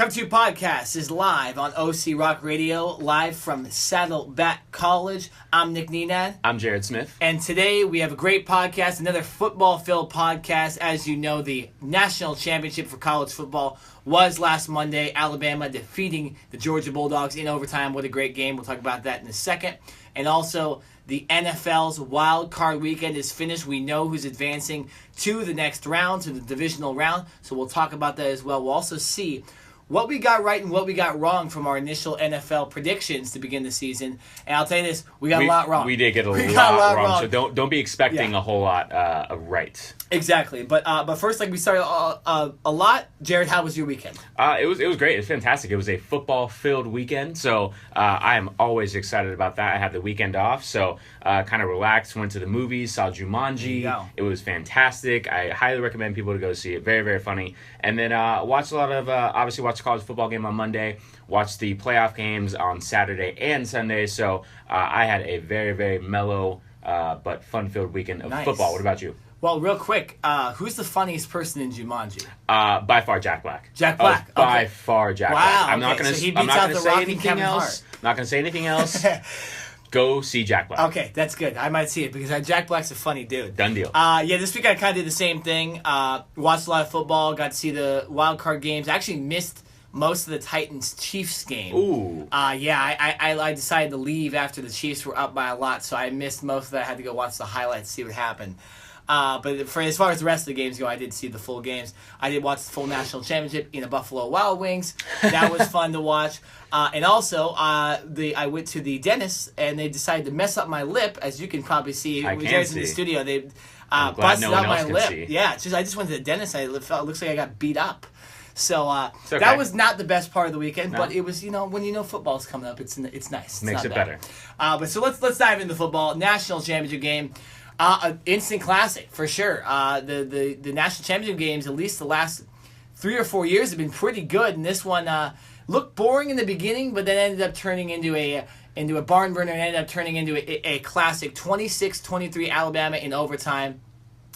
Come To Podcast is live on OC Rock Radio, live from Saddleback College. I'm Nick Nenad. I'm Jared Smith. And today we have a great podcast, another football-filled podcast. As you know, the national championship for college football was last Monday. Alabama defeating the Georgia Bulldogs in overtime. What a great game. We'll talk about that in a second. And also, the NFL's wild card weekend is finished. We know who's advancing to the next round, to the divisional round. So we'll talk about that as well. We'll also see what we got right and what we got wrong from our initial NFL predictions to begin the season. And I'll tell you this, we got a lot wrong. We did get a lot wrong. So don't be expecting a whole lot right. Exactly. But first, like we started a lot, Jared, how was your weekend? It was great. It was fantastic. It was a football-filled weekend, so I am always excited about that. I had the weekend off, so kind of relaxed, went to the movies, saw Jumanji. It was fantastic. I highly recommend people to go see it. Very, very funny. And then watched a lot of, obviously watched the college football game on Monday, watched the playoff games on Saturday and Sunday, so I had a very, very mellow but fun-filled weekend of football. What about you? Well, real quick, who's the funniest person in Jumanji? By far, Jack Black. Jack Black. Oh, by far, Jack Black. I'm not going to say anything else. Not going to say anything else. Go see Jack Black. Okay, that's good. I might see it because Jack Black's a funny dude. Done deal. This week I kind of did the same thing. Watched a lot of football. Got to see the wild card games. I actually missed most of the Titans-Chiefs game. Ooh. I decided to leave after the Chiefs were up by a lot, so I missed most of that. I had to go watch the highlights, see what happened. But for as far as the rest of the games go, I did see the full games. I did watch the full national championship in the Buffalo Wild Wings. That was fun to watch. And also, I went to the dentist, and they decided to mess up my lip, as you can probably see. I can see. In the studio, they busted out my lip. See. Yeah, I just went to the dentist. It looks like I got beat up. So okay. That was not the best part of the weekend, but it was, when you know football's coming up, it's nice. Makes it better. But so let's dive into football. National championship game. An instant classic for sure. The national championship games, at least the last 3 or 4 years, have been pretty good. And this one looked boring in the beginning, but then ended up turning into a barn burner and ended up turning into a classic. 26-23 Alabama in overtime.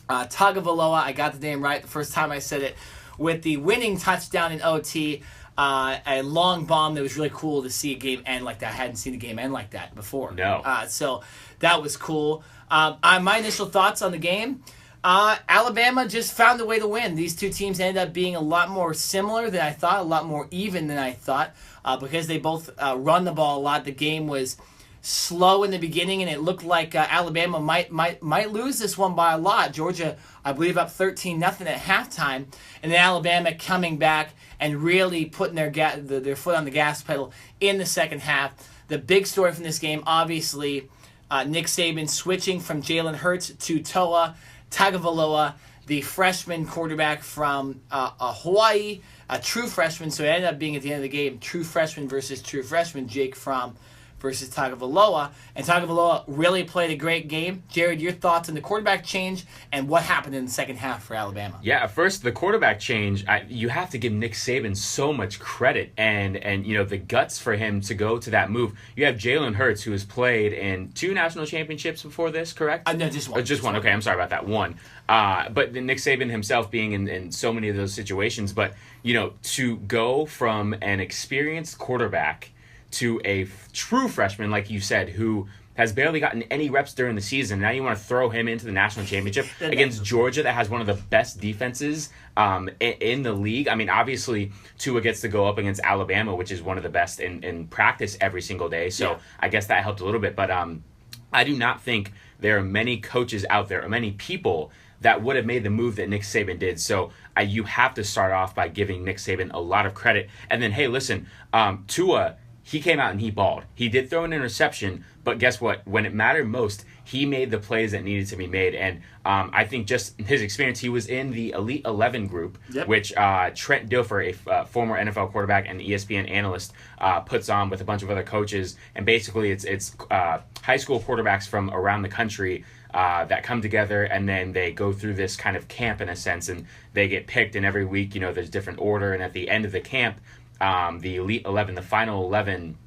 Tagovailoa, I got the name right the first time I said it, with the winning touchdown in OT. A long bomb that was really cool to see a game end like that. I hadn't seen a game end like that before. No. So that was cool. My initial thoughts on the game, Alabama just found a way to win. These two teams ended up being a lot more similar than I thought, a lot more even than I thought, because they both run the ball a lot. The game was slow in the beginning, and it looked like Alabama might lose this one by a lot. Georgia, I believe, up 13-0 at halftime, and then Alabama coming back and really putting their foot on the gas pedal in the second half. The big story from this game, obviously, Nick Saban switching from Jalen Hurts to Tua Tagovailoa, the freshman quarterback from Hawaii, a true freshman. So it ended up being at the end of the game, true freshman versus true freshman, Jake Fromm versus Tagovailoa. And Tagovailoa really played a great game. Jared, your thoughts on the quarterback change and what happened in the second half for Alabama? Yeah, at first, the quarterback change, you have to give Nick Saban so much credit and the guts for him to go to that move. You have Jalen Hurts, who has played in 2 national championships before this, correct? No, just one. Just one. Okay, I'm sorry about that. One. But Nick Saban himself being in so many of those situations. But, to go from an experienced quarterback to a true freshman, like you said, who has barely gotten any reps during the season. Now you want to throw him into the national championship against Georgia that has one of the best defenses in the league. I mean, obviously, Tua gets to go up against Alabama, which is one of the best in practice every single day. So I guess that helped a little bit. But I do not think there are many coaches out there or many people that would have made the move that Nick Saban did. So you have to start off by giving Nick Saban a lot of credit. And then, hey, listen, Tua, he came out and he balled. He did throw an interception, but guess what? When it mattered most, he made the plays that needed to be made. And I think just his experience, he was in the Elite 11 group, which Trent Dilfer, a former NFL quarterback and ESPN analyst, puts on with a bunch of other coaches. And basically it's high school quarterbacks from around the country that come together, and then they go through this kind of camp in a sense, and they get picked. And every week, there's different order. And at the end of the camp, the Elite 11, the final 11,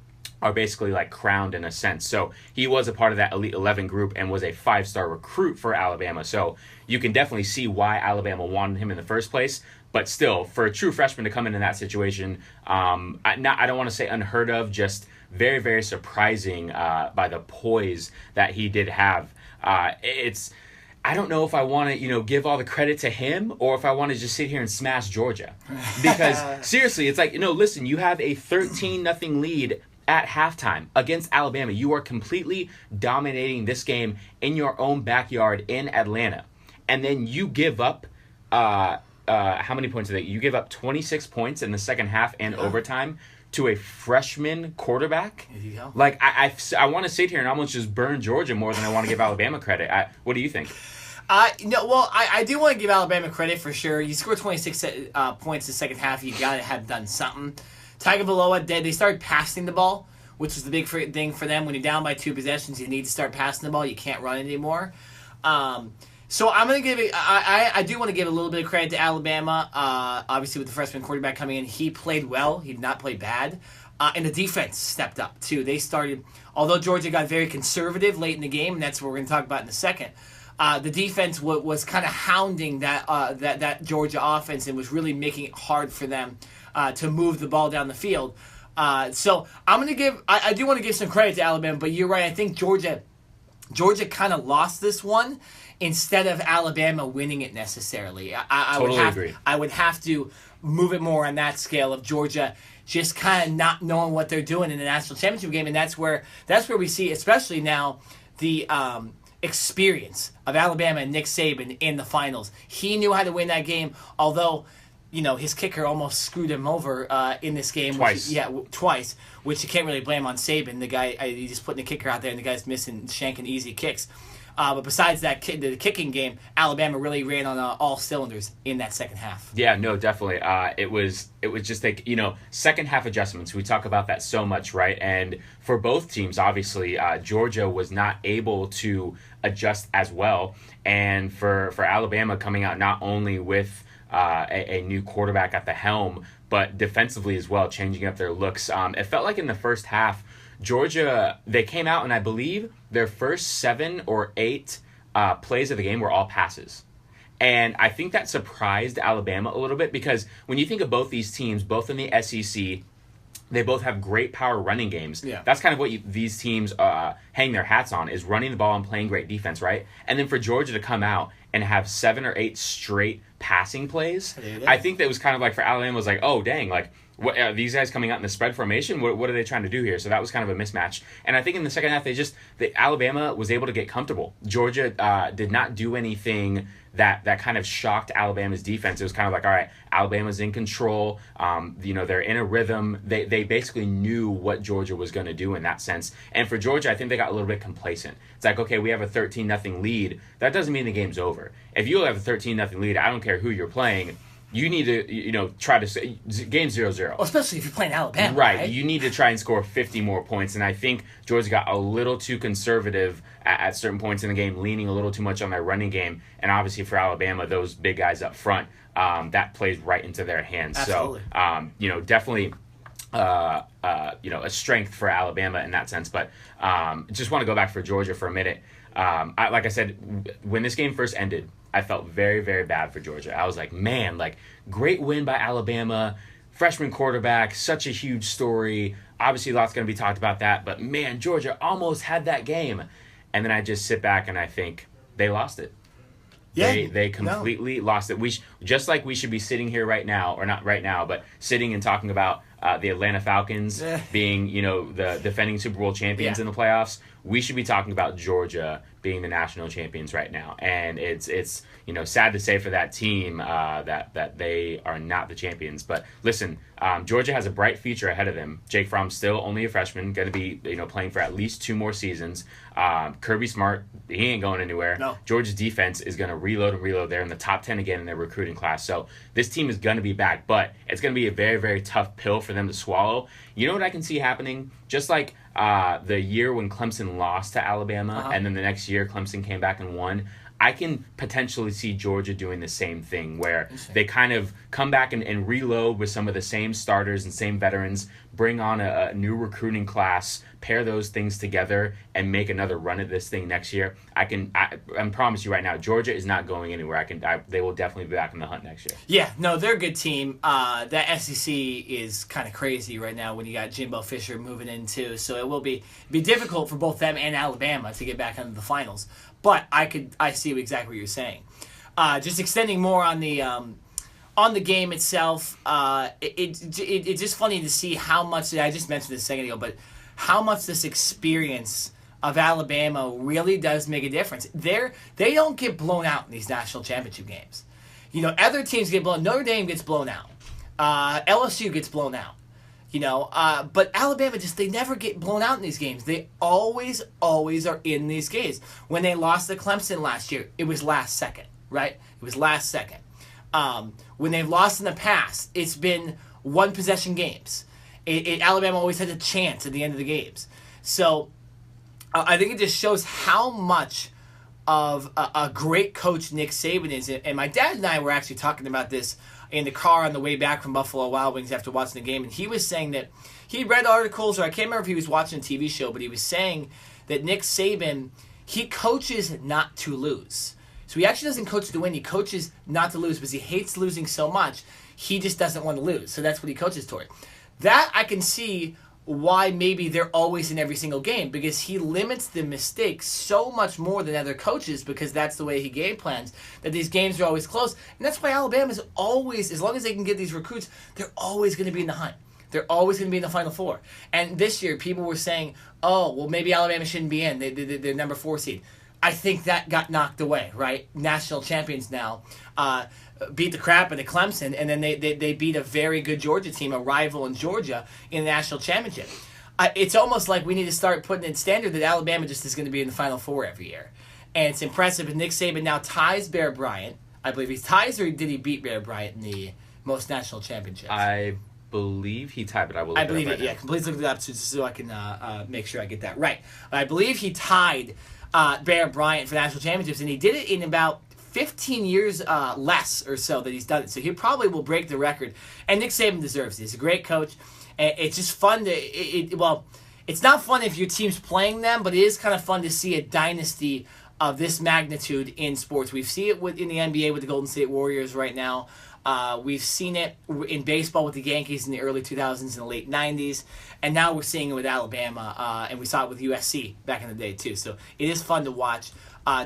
are basically like crowned in a sense. So he was a part of that Elite 11 group and was a 5-star recruit for Alabama. So you can definitely see why Alabama wanted him in the first place. But still, for a true freshman to come in that situation, I don't want to say unheard of, just very, very surprising by the poise that he did have. I don't know if I want to, give all the credit to him or if I want to just sit here and smash Georgia. Because seriously, it's like, listen, you have a 13-0 lead at halftime against Alabama. You are completely dominating this game in your own backyard in Atlanta. And then you give up, how many points did you give up 26 points in the second half and overtime to a freshman quarterback. There you go. Like, I want to sit here and almost just burn Georgia more than I want to give Alabama credit. What do you think? No, well, I do want to give Alabama credit for sure. You scored 26 points the second half. You got to have done something. Tagovailoa, they started passing the ball, which was the big thing for them. When you're down by 2 possessions, you need to start passing the ball. You can't run it anymore. So I'm going to give it, I do want to give a little bit of credit to Alabama. Obviously, with the freshman quarterback coming in, he played well. He did not play bad. And the defense stepped up, too. They started, although Georgia got very conservative late in the game, and that's what we're going to talk about in a second, the defense was kind of hounding that Georgia offense and was really making it hard for them to move the ball down the field. So I'm going to give, I do want to give some credit to Alabama, but you're right. I think Georgia kind of lost this one instead of Alabama winning it necessarily. Agree. I would have to move it more on that scale of Georgia just kind of not knowing what they're doing in the national championship game, and that's where we see, especially now, the experience of Alabama and Nick Saban in the finals. He knew how to win that game, although his kicker almost screwed him over in this game. Twice. Twice, which you can't really blame on Saban. The guy, he just putting the kicker out there, and the guy's shanking easy kicks. But besides that, the kicking game, Alabama really ran on all cylinders in that second half. Yeah, no, definitely. It was just like, second half adjustments. We talk about that so much, right? And for both teams, obviously, Georgia was not able to adjust as well. And for Alabama coming out not only with a new quarterback at the helm, but defensively as well, changing up their looks. It felt like in the first half, Georgia, they came out, and I believe their first 7 or 8 plays of the game were all passes. And I think that surprised Alabama a little bit because when you think of both these teams, both in the SEC, they both have great power running games. Yeah. That's kind of what these teams hang their hats on, is running the ball and playing great defense, right? And then for Georgia to come out and have 7 or 8 straight passing plays, I think that was kind of like for Alabama was like, oh, dang, like, what are these guys coming out in the spread formation? What are they trying to do here? So that was kind of a mismatch. And I think in the second half, Alabama was able to get comfortable. Georgia did not do anything that kind of shocked Alabama's defense. It was kind of like, all right, Alabama's in control. They're in a rhythm. They basically knew what Georgia was going to do in that sense. And for Georgia, I think they got a little bit complacent. It's like, okay, we have a 13-0 lead. That doesn't mean the game's over. If you have a 13-0 lead, I don't care who you're playing. You need to, try to say game 0-0. Well, especially if you're playing Alabama. Right. You need to try and score 50 more points. And I think Georgia got a little too conservative at certain points in the game, leaning a little too much on their running game. And obviously for Alabama, those big guys up front, that plays right into their hands. Absolutely. So, definitely, a strength for Alabama in that sense. But just want to go back for Georgia for a minute. Like I said, when this game first ended, I felt very, very bad for Georgia. I was like, man, great win by Alabama, freshman quarterback, such a huge story. Obviously, lots going to be talked about that, but man, Georgia almost had that game. And then I just sit back and I think they lost it. Yeah, they completely lost it. Just like we should be sitting here right now, or not right now, but sitting and talking about the Atlanta Falcons being, the defending Super Bowl champions in the playoffs. We should be talking about Georgia being the national champions right now. And it's sad to say for that team that they are not the champions. But listen, Georgia has a bright future ahead of them. Jake Fromm's still only a freshman, going to be playing for at least 2 more seasons. Kirby Smart, he ain't going anywhere. No. Georgia's defense is going to reload. They're in the top 10 again in their recruiting class. So this team is going to be back, but it's going to be a very, very tough pill for them to swallow. You know what I can see happening? Just like the year when Clemson lost to Alabama, and then the next year Clemson came back and won. I can potentially see Georgia doing the same thing where they kind of come back and reload with some of the same starters and same veterans, bring on a new recruiting class, pair those things together, and make another run at this thing next year. I promise you right now, Georgia is not going anywhere. They will definitely be back in the hunt next year. Yeah, no, they're a good team. That SEC is kind of crazy right now when you got Jimbo Fisher moving in too. So it will be difficult for both them and Alabama to get back into the finals. But I see exactly what you're saying. Just extending more on the game itself. It's just funny to see how much, I just mentioned this a second ago, but how much this experience of Alabama really does make a difference. They don't get blown out in these national championship games. You know, other teams get blown. Notre Dame gets blown out. LSU gets blown out. You know, but Alabama they never get blown out in these games. They always are in these games. When they lost to Clemson last year, it was last second, right? It was last second. When they've lost in the past, it's been one possession games. Alabama always had a chance at the end of the games. So I think it just shows how much of a great coach Nick Saban is. And my dad and I were actually talking about this in the car on the way back from Buffalo Wild Wings after watching the game. And he was saying that he read articles, or I can't remember if he was watching a TV show, but he was saying that Nick Saban, he coaches not to lose. So he actually doesn't coach to win. He coaches not to lose because he hates losing so much. He just doesn't want to lose. So that's what he coaches toward. That I can see why maybe they're always in every single game, because he limits the mistakes so much more than other coaches, because that's the way he game plans, that these games are always close. And that's why Alabama's always, as long as they can get these recruits, they're always going to be in the hunt. They're always going to be in the Final Four. And this year, people were saying, oh, well, maybe Alabama shouldn't be in. They're number 4 seed. I think that got knocked away, right? National champions now. Beat the crap out of Clemson, and then they beat a very good Georgia team, a rival in Georgia, in the national championship. It's almost like we need to start putting in standard that Alabama just is going to be in the Final Four every year. And it's impressive. And Nick Saban now ties Bear Bryant. I believe he ties, or did he beat Bear Bryant in the most national championships? I believe he tied, but I will look I believe it it, up right yeah. now. Please look it up so I can make sure I get that right. I believe he tied Bear Bryant for national championships, and he did it in about 15 years less or so that he's done it. So he probably will break the record. And Nick Saban deserves it. He's a great coach. And it's just fun to... well, it's not fun if your team's playing them, but it is kind of fun to see a dynasty of this magnitude in sports. We see it in the NBA with the Golden State Warriors right now. We've seen it in baseball with the Yankees in the early 2000s and the late 90s. And now we're seeing it with Alabama. And we saw it with USC back in the day, too. So it is fun to watch.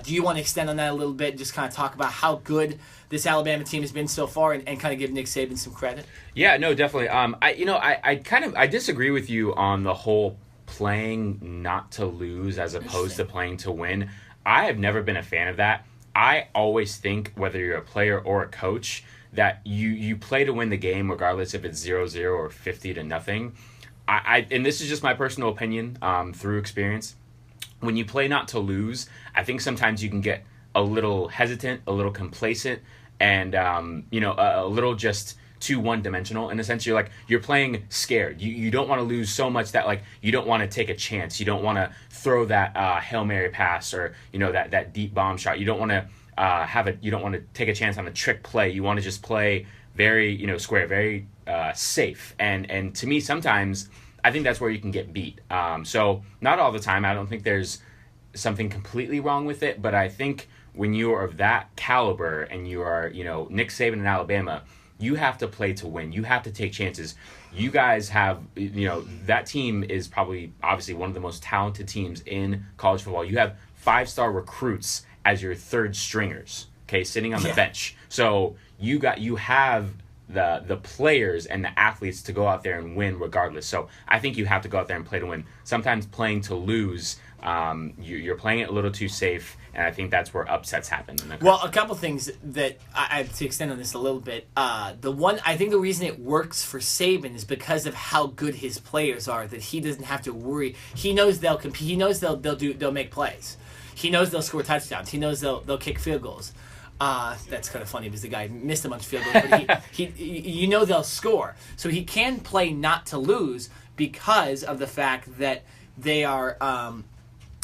Do you want to extend on that a little bit? Just kind of talk about how good this Alabama team has been so far, and kind of give Nick Saban some credit. Yeah, no, definitely. I disagree with you on the whole playing not to lose as opposed to playing to win. I have never been a fan of that. I always think, whether you're a player or a coach, that you play to win the game regardless if it's 0-0 or 50-0. And this is just my personal opinion through experience. When you play not to lose, I think sometimes you can get a little hesitant, a little complacent, and a little just too one-dimensional. In a sense, you're playing scared. You don't want to lose so much that you don't want to take a chance. You don't want to throw that Hail Mary pass, or that deep bomb shot. You don't want to you don't want to take a chance on a trick play. You want to just play very square, very safe. And to me, sometimes I think that's where you can get beat. So not all the time. I don't think there's something completely wrong with it, but I think when you are of that caliber and you are, Nick Saban in Alabama, you have to play to win. You have to take chances. You guys have, that team is probably obviously one of the most talented teams in college football. You have 5-star recruits as your third stringers, okay, sitting on the bench. So you have the players and the athletes to go out there and win regardless. So I think you have to go out there and play to win. Sometimes playing to lose, you're playing it a little too safe, and I think that's where upsets happen. Well, a couple things that I to extend on this a little bit. I think the reason it works for Saban is because of how good his players are, that he doesn't have to worry. He knows they'll compete. He knows they'll make plays. He knows they'll score touchdowns. He knows they'll kick field goals. That's kind of funny because the guy missed a bunch of field goals, but he they'll score. So he can play not to lose because of the fact that they are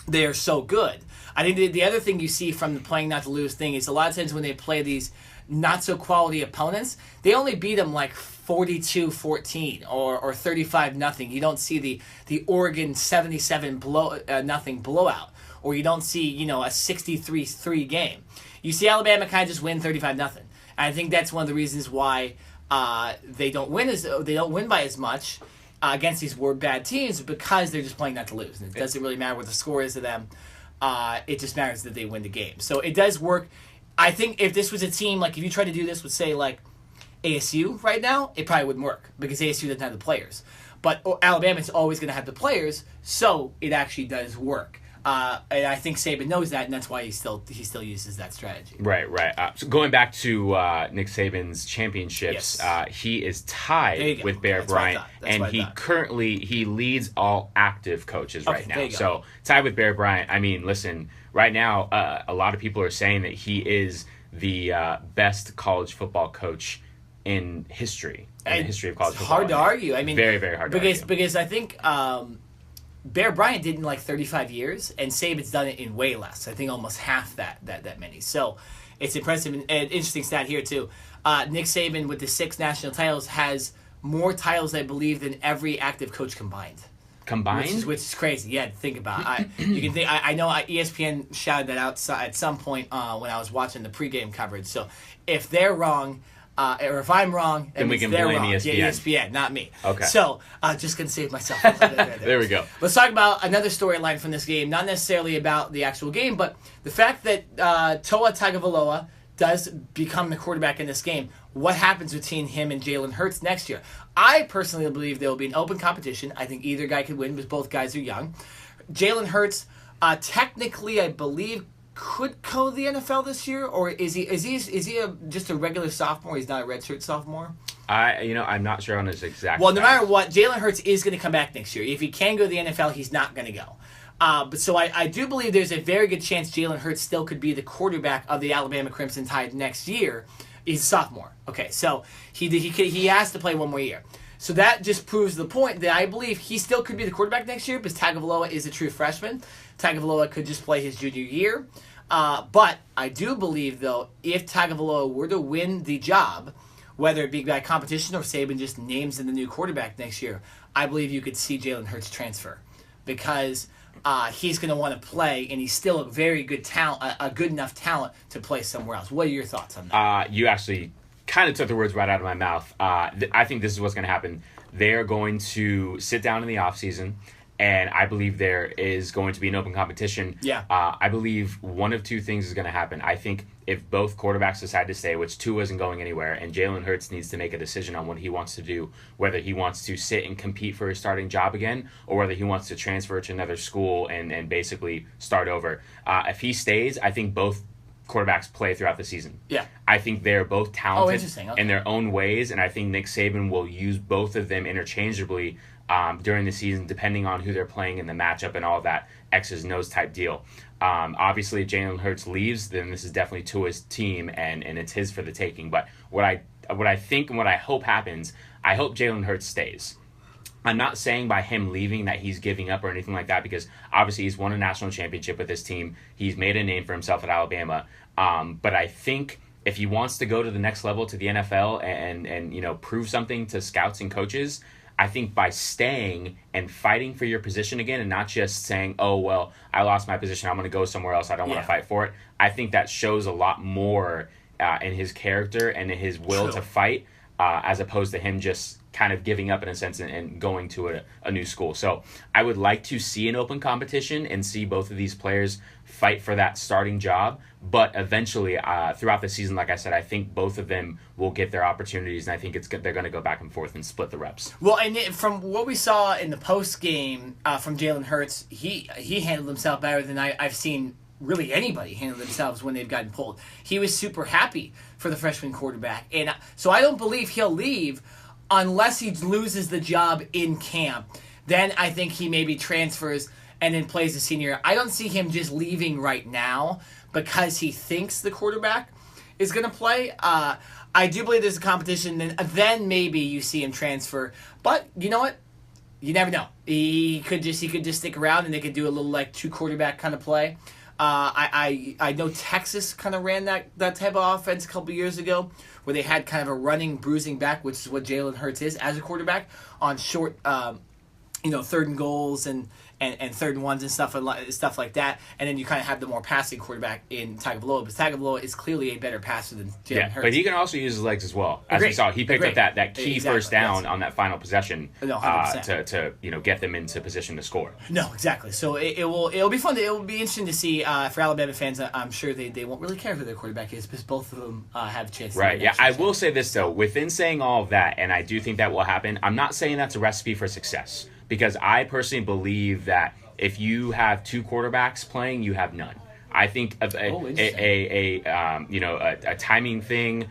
they are so good. I think the other thing you see from the playing not to lose thing is a lot of times when they play these not so quality opponents, they only beat them like 42-14 or 35-0. You don't see the Oregon 77 nothing blowout, or you don't see a 63-3 game. You see Alabama kind of just win 35-0. And I think that's one of the reasons why they don't win by as much against these bad teams, because they're just playing not to lose. And it doesn't really matter what the score is to them. It just matters that they win the game. So it does work. I think if this was a team, like if you try to do this with, say, like ASU right now, it probably wouldn't work because ASU doesn't have the players. But Alabama's always going to have the players, so it actually does work. And I think Saban knows that, and that's why he still uses that strategy. Right. So going back to Nick Saban's championships, Yes. He is tied with Bear Bryant, and he leads all active coaches right now. So tied with Bear Bryant. I mean, listen, right now, a lot of people are saying that he is the best college football coach in history. In the history of college football. Hard to argue. I mean, very, very hard to argue. Because I think Bear Bryant did it in like 35 years, and Saban's done it in way less. I think almost half that many. So it's impressive. And interesting stat here, too. Nick Saban, with the 6 national titles, has more titles, I believe, than every active coach combined. Combined? Which is crazy. Yeah, to think about. I know ESPN shouted that out at some point when I was watching the pregame coverage. So if they're wrong, or if I'm wrong, then we can blame ESPN. Yeah, ESPN, not me. Okay. So just gonna save myself. There we go. Let's talk about another storyline from this game. Not necessarily about the actual game, but the fact that Tua Tagovailoa does become the quarterback in this game. What happens between him and Jalen Hurts next year? I personally believe there will be an open competition. I think either guy could win because both guys are young. Jalen Hurts, technically, I believe, could go to the NFL this year, or is he just a regular sophomore? He's not a redshirt sophomore. I'm not sure on his exact. Well, no matter what, Jalen Hurts is going to come back next year. If he can go to the NFL, he's not going to go. But so I do believe there's a very good chance Jalen Hurts still could be the quarterback of the Alabama Crimson Tide next year. He's a sophomore. Okay, so he has to play one more year. So that just proves the point that I believe he still could be the quarterback next year because Tagovailoa is a true freshman. Tagovailoa could just play his junior year. But I do believe, though, if Tagovailoa were to win the job, whether it be by competition or Saban just names in the new quarterback next year, I believe you could see Jalen Hurts transfer because he's going to want to play, and he's still a very good talent, a good enough talent to play somewhere else. What are your thoughts on that? You actually kind of took the words right out of my mouth. I think this is what's going to happen. They're going to sit down in the offseason, and I believe there is going to be an open competition. Yeah. I believe one of two things is going to happen. I think if both quarterbacks decide to stay, which Tua isn't going anywhere, and Jalen Hurts needs to make a decision on what he wants to do, whether he wants to sit and compete for his starting job again, or whether he wants to transfer to another school and basically start over. If he stays, I think both quarterbacks play throughout the season. Yeah. I think they're both talented Okay. in their own ways, and I think Nick Saban will use both of them interchangeably during the season, depending on who they're playing in the matchup and all that X's and O's type deal. Obviously, if Jalen Hurts leaves, then this is definitely Tua's team, and it's his for the taking. But what I think and what I hope happens, I hope Jalen Hurts stays. I'm not saying by him leaving that he's giving up or anything like that, because obviously he's won a national championship with his team. He's made a name for himself at Alabama. But I think if he wants to go to the next level, to the NFL, and prove something to scouts and coaches, I think by staying and fighting for your position again and not just saying, oh, well, I lost my position, I'm going to go somewhere else, I don't want to fight for it, I think that shows a lot more in his character and in his will to fight as opposed to him just kind of giving up in a sense and going to a new school. So I would like to see an open competition and see both of these players fight for that starting job. But eventually, throughout the season, like I said, I think both of them will get their opportunities, and I think they're going to go back and forth and split the reps. Well, and from what we saw in the post game from Jalen Hurts, he handled himself better than I've seen really anybody handle themselves when they've gotten pulled. He was super happy for the freshman quarterback, and so I don't believe he'll leave unless he loses the job in camp. Then I think he maybe transfers and then plays the senior. I don't see him just leaving right now because he thinks the quarterback is going to play. I do believe there's a competition. Then maybe you see him transfer. But you know what? You never know. He could just stick around and they could do a little like 2 quarterback kind of play. I know Texas kind of ran that type of offense a couple years ago, where they had kind of a running, bruising back, which is what Jalen Hurts is as a quarterback, on short, 3rd and goals and 3rd and ones and stuff like that. And then you kind of have the more passing quarterback in Tagovailoa. But Tagovailoa is clearly a better passer than Jalen Hurts. But he can also use his legs as well. As we saw, he picked up that key first down on that final possession to get them into position to score. No, exactly. So it'll be fun. It will be interesting to see for Alabama fans. I'm sure they won't really care who their quarterback is because both of them have a chance. Right. Yeah. I will say this though. Within saying all of that, and I do think that will happen, I'm not saying that's a recipe for success. Because I personally believe that if you have 2 quarterbacks playing, you have none. I think of a timing thing,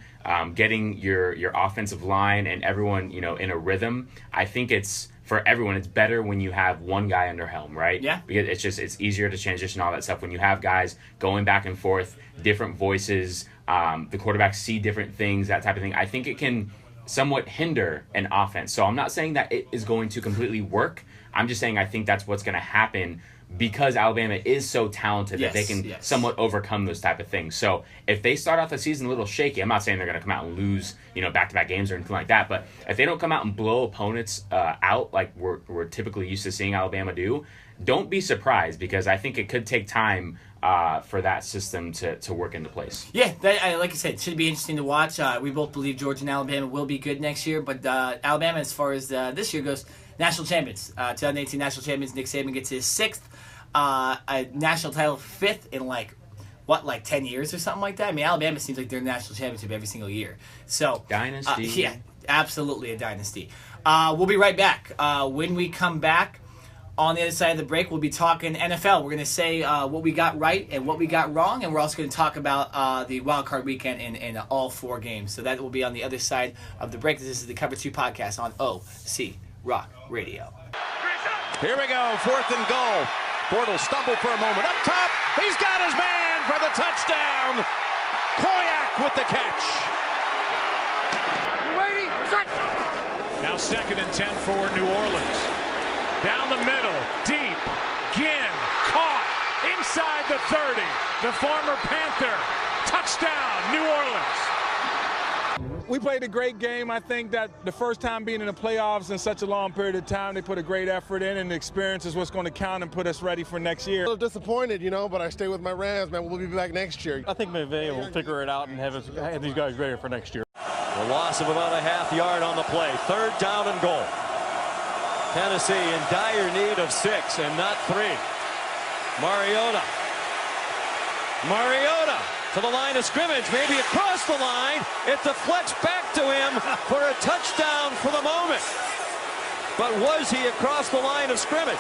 getting your offensive line and everyone in a rhythm. I think it's for everyone. It's better when you have one guy under helm, right? Yeah. Because it's easier to transition all that stuff when you have guys going back and forth, different voices. The quarterbacks see different things, that type of thing. I think it can somewhat hinder an offense. So I'm not saying that it is going to completely work. I'm just saying I think that's what's going to happen because Alabama is so talented that they can somewhat overcome those type of things. So if they start off the season a little shaky, I'm not saying they're going to come out and lose, back-to-back games or anything like that, but if they don't come out and blow opponents out like we're typically used to seeing Alabama do, don't be surprised because I think it could take time for that system to work into place. Yeah, like I said, it should be interesting to watch. We both believe Georgia and Alabama will be good next year, but Alabama, as far as this year goes, national champions. 2018 national champions. Nick Saban gets his 6th national title, 5th in 10 years or something like that. I mean, Alabama seems like they're national championship every single year. So dynasty. Yeah, absolutely a dynasty. We'll be right back. When we come back, on the other side of the break, we'll be talking NFL. We're going to say what we got right and what we got wrong, and we're also going to talk about the Wild Card Weekend in all 4 games. So that will be on the other side of the break. This is the Cover 2 podcast on OC Rock Radio. Here we go, 4th and goal. Bortles stumbled for a moment. Up top, he's got his man for the touchdown. Koyak with the catch. Now 2nd and 10 for New Orleans. Down the middle, deep, Ginn, caught, inside the 30, the former Panther, touchdown, New Orleans. We played a great game. I think that the first time being in the playoffs in such a long period of time, they put a great effort in, and the experience is what's going to count and put us ready for next year. A little disappointed, but I stay with my Rams, man. We'll be back next year. I think McVay will figure it out and have these guys ready for next year. The loss of about a half yard on the play, 3rd down and goal. Tennessee in dire need of 6 and not 3. Mariota to the line of scrimmage, maybe across the line. It deflects back to him for a touchdown for the moment. But was he across the line of scrimmage?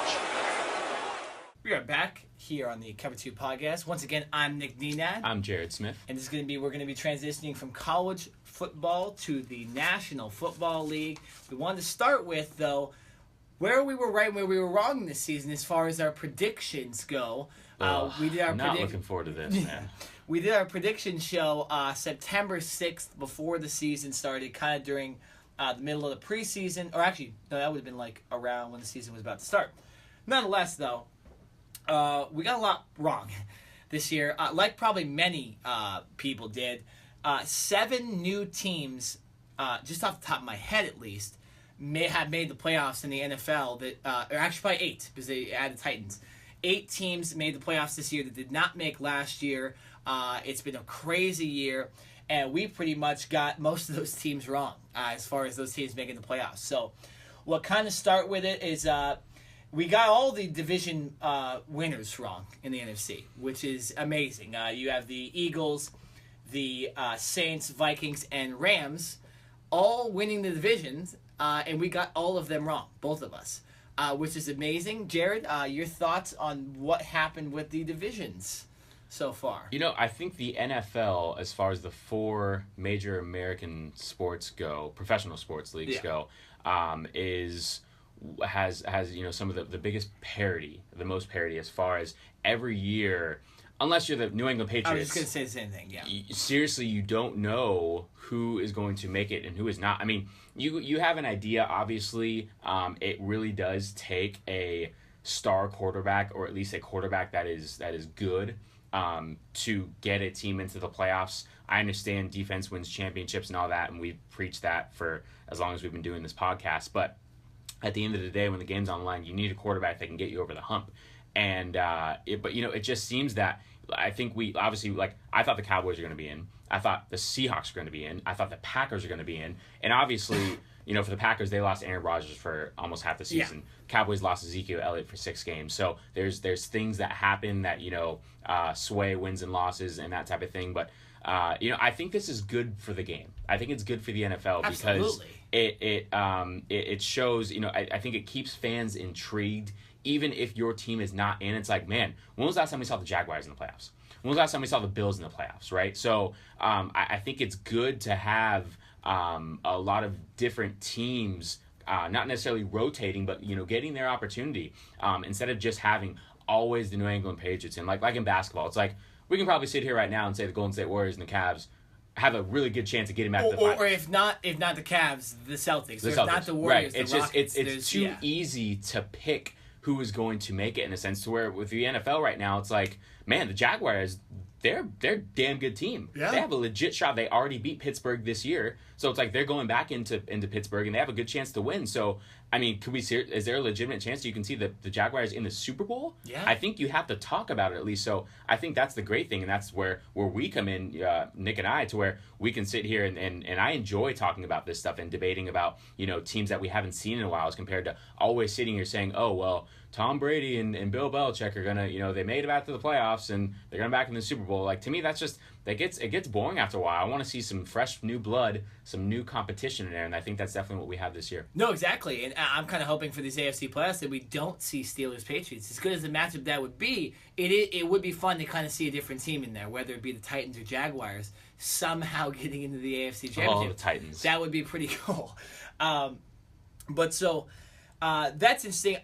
We are back here on the Cover 2 podcast. Once again, I'm Nick Nenad. I'm Jared Smith. And we're going to be transitioning from college football to the National Football League. We wanted to start with, though, where we were right and where we were wrong this season as far as our predictions go. We did our not looking forward to this, man. We did our prediction show September 6th before the season started, kind of during the middle of the preseason. Or actually, no, that would have been around when the season was about to start. Nonetheless, though, we got a lot wrong this year, like probably many people did. 7 new teams, just off the top of my head at least, may have made the playoffs in the NFL. Or actually probably 8 because they added Titans. 8 teams made the playoffs this year that did not make last year. It's been a crazy year, and we pretty much got most of those teams wrong as far as those teams making the playoffs. So we'll kind of start with it is we got all the division winners wrong in the NFC, which is amazing. You have the Eagles, the Saints, Vikings, and Rams all winning the divisions, and we got all of them wrong, both of us. Which is amazing. Jared, your thoughts on what happened with the divisions so far? I think the NFL, as far as the 4 major American sports go, professional sports leagues go, has some of the biggest parity, the most parity as far as every year unless you're the New England Patriots. I was just going to say the same thing, yeah. Seriously, you don't know who is going to make it and who is not. I mean, you have an idea, obviously. It really does take a star quarterback, or at least a quarterback that is good, to get a team into the playoffs. I understand defense wins championships and all that, and we've preached that for as long as we've been doing this podcast. But at the end of the day, when the game's on the line, you need a quarterback that can get you over the hump. And it just seems that I think we obviously, I thought the Cowboys are going to be in. I thought the Seahawks are going to be in. I thought the Packers are going to be in. And obviously, for the Packers, they lost Aaron Rodgers for almost half the season. Yeah. Cowboys lost Ezekiel Elliott for 6 games. So there's things that happen that, sway wins and losses and that type of thing. But, I think this is good for the game. I think it's good for the NFL. Absolutely. Because it shows, I think it keeps fans intrigued. Even if your team is not in, it's like, man, when was the last time we saw the Jaguars in the playoffs? When was the last time we saw the Bills in the playoffs, right? So I think it's good to have a lot of different teams, not necessarily rotating, but, getting their opportunity instead of just having always the New England Patriots in. Like in basketball, it's like we can probably sit here right now and say the Golden State Warriors and the Cavs have a really good chance of getting back to the finals. Or if not the Cavs, the Celtics. Or if not the Warriors, right. The Rockets. It's too easy to pick who is going to make it, in a sense, to where with the NFL right now, it's like, man, the Jaguars, they're a damn good team. Yeah. They have a legit shot. They already beat Pittsburgh this year. So it's like they're going back into Pittsburgh, and they have a good chance to win. So, I mean, is there a legitimate chance you can see the Jaguars in the Super Bowl? Yeah. I think you have to talk about it at least. So I think that's the great thing, and that's where we come in, Nick and I, to where we can sit here, and I enjoy talking about this stuff and debating about, teams that we haven't seen in a while, as compared to always sitting here saying, oh, well, Tom Brady and Bill Belichick are going to, they made it back to the playoffs, and they're going back in the Super Bowl. Like, to me, it gets boring after a while. I want to see some fresh new blood, some new competition in there, and I think that's definitely what we have this year. No, exactly, and I'm kind of hoping for these AFC playoffs that we don't see Steelers-Patriots. As good as the matchup that would be, it would be fun to kind of see a different team in there, whether it be the Titans or Jaguars, somehow getting into the AFC Championship. Oh, the Titans. That would be pretty cool. That's interesting.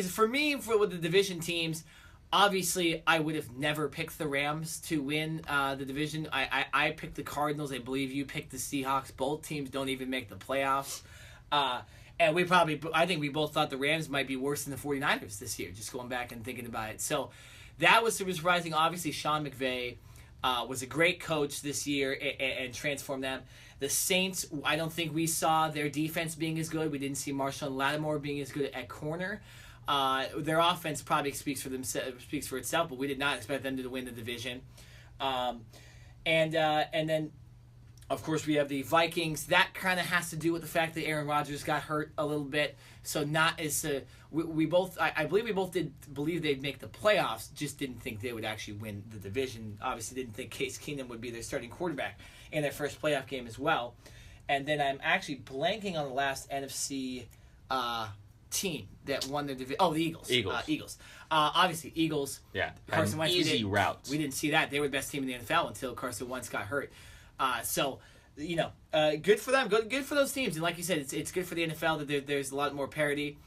For me, with the division teams, obviously, I would have never picked the Rams to win the division. I picked the Cardinals. I believe you picked the Seahawks. Both teams don't even make the playoffs. And I think we both thought the Rams might be worse than the 49ers this year, just going back and thinking about it. So that was surprising. Obviously, Sean McVay was a great coach this year and transformed them. The Saints, I don't think we saw their defense being as good. We didn't see Marshawn Lattimore being as good at corner. Their offense probably speaks for itself, but we did not expect them to win the division. And then, of course, we have the Vikings. That kind of has to do with the fact that Aaron Rodgers got hurt a little bit. So not as we both. I believe we both did believe they'd make the playoffs. Just didn't think they would actually win the division. Obviously, didn't think Case Keenum would be their starting quarterback in their first playoff game as well. And then I'm actually blanking on the last NFC team that won their division. Oh, the Eagles. Eagles. Obviously, Eagles. Yeah. Carson Wentz. Easy route. We didn't see that. They were the best team in the NFL until Carson Wentz got hurt. Good for them. Good for those teams. And like you said, it's good for the NFL that there's a lot more parity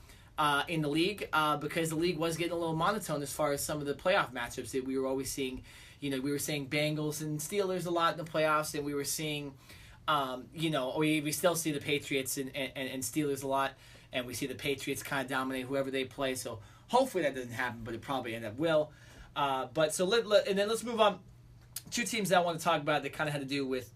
in the league because the league was getting a little monotone as far as some of the playoff matchups that we were always seeing. We were seeing Bengals and Steelers a lot in the playoffs, and we were seeing, we still see the Patriots and Steelers a lot, and we see the Patriots kind of dominate whoever they play. So hopefully that doesn't happen, but it probably will. And then let's move on. 2 teams that I want to talk about that kind of had to do with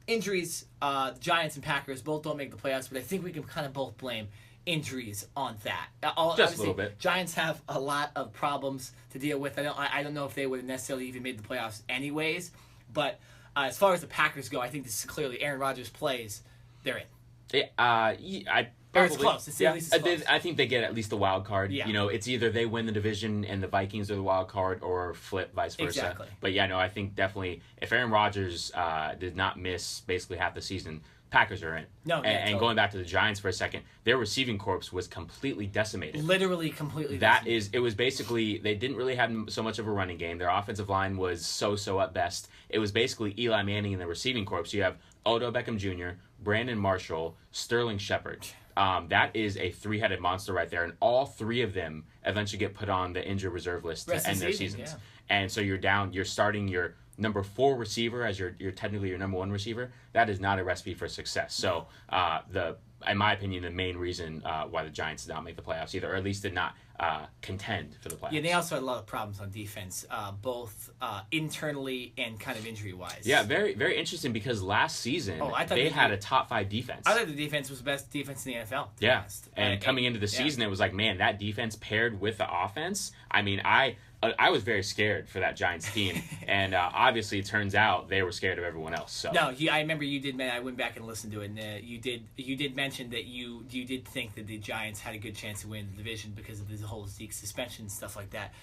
injuries. The Giants and Packers both don't make the playoffs, but I think we can kind of both blame injuries on that. Just a little bit. Giants have a lot of problems to deal with. I don't know if they would have necessarily even made the playoffs anyways, but as far as the Packers go, I think this is clearly Aaron Rodgers plays, they're in. It's close. At least it's close. I think they get at least a wild card. Yeah. It's either they win the division and the Vikings are the wild card, or flip, vice versa. Exactly. But I think definitely if Aaron Rodgers did not miss basically half the season, Packers are in. And going back to the Giants for a second, their receiving corps was completely decimated. Literally completely decimated. It was basically, they didn't really have so much of a running game. Their offensive line was so at best. It was basically Eli Manning in the receiving corps. You have Odell Beckham Jr., Brandon Marshall, Sterling Shepard. That is a 3-headed monster right there, and all 3 of them eventually get put on the injured reserve list to end their seasons. and so you're starting your number 4 receiver as your technically your number 1 receiver. That is not a recipe for success. So in my opinion, the main reason why the Giants did not make the playoffs either, or at least did not contend for the playoffs. Yeah, they also had a lot of problems on defense, both internally and kind of injury-wise. Yeah, very, very interesting because last season they had a top 5 defense. I thought the defense was the best defense in the NFL. Yeah, and coming into the season, it was like, man, that defense paired with the offense. I mean, I was very scared for that Giants team, and obviously it turns out they were scared of everyone else. So no, I remember you did. I went back and listened to it, and you did mention that you did think that the Giants had a good chance to win the division because of the whole Zeke suspension and stuff like that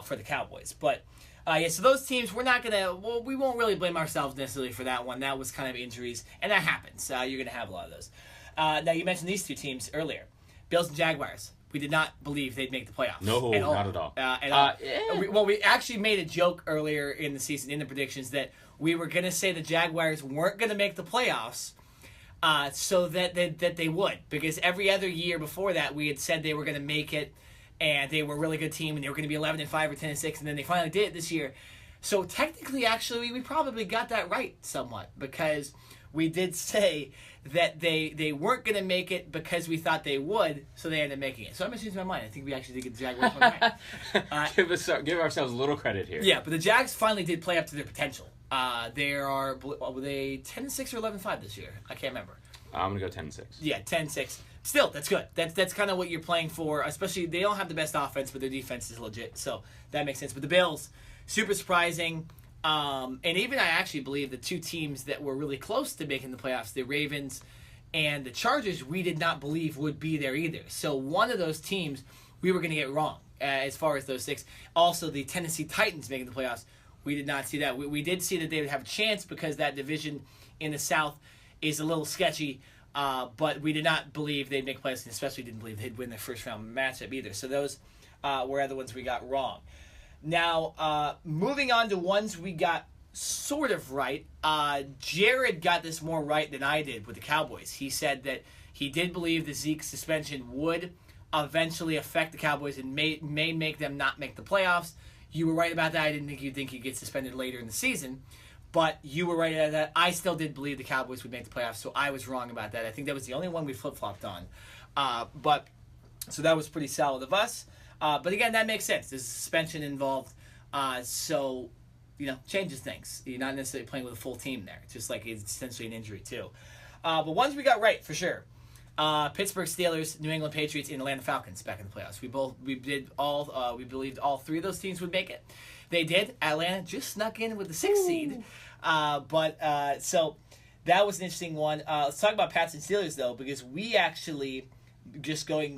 for the Cowboys. But so those teams, we won't really blame ourselves necessarily for that one. That was kind of injuries, and that happens. You're going to have a lot of those. Now you mentioned these two teams earlier, Bills and Jaguars. We did not believe they'd make the playoffs. No, not at all. Well, we actually made a joke earlier in the season in the predictions that we were going to say the Jaguars weren't going to make the playoffs so that they would. Because every other year before that, we had said they were going to make it, and they were a really good team, and they were going to be 11-5 or 10-6, and then they finally did it this year. So technically, actually, we probably got that right somewhat, because we did say that they weren't going to make it because we thought they would, so they ended up making it. So I'm changing my mind. I think we actually did get the Jaguars one right. Give ourselves a little credit here. Yeah, but the Jags finally did play up to their potential. Were they 10-6 or 11-5 this year? I can't remember. I'm going to go 10-6. Yeah, 10-6. Still, that's good. That's kind of what you're playing for, especially they don't have the best offense, but their defense is legit, so that makes sense. But the Bills, super surprising. And even I actually believe the two teams that were really close to making the playoffs, the Ravens and the Chargers, we did not believe would be there either. So one of those teams we were going to get wrong as far as those 6. Also, the Tennessee Titans making the playoffs, we did not see that. We did see that they would have a chance because that division in the South is a little sketchy, but we did not believe they'd make playoffs, and especially didn't believe they'd win their first round matchup either. So those were other ones we got wrong. Now, moving on to ones we got sort of right, Jared got this more right than I did with the Cowboys. He said that he did believe the Zeke suspension would eventually affect the Cowboys and may make them not make the playoffs. You were right about that. I didn't think you'd get suspended later in the season, but you were right about that. I still did believe the Cowboys would make the playoffs, so I was wrong about that. I think that was the only one we flip-flopped on. So that was pretty solid of us. But again, that makes sense. There's a suspension involved, so changes things. You're not necessarily playing with a full team there. Just like it's essentially an injury too. But ones we got right for sure. Pittsburgh Steelers, New England Patriots, and Atlanta Falcons back in the playoffs. We believed all 3 of those teams would make it. They did. Atlanta just snuck in with the 6th seed. So that was an interesting one. Let's talk about Pats and Steelers though, because we actually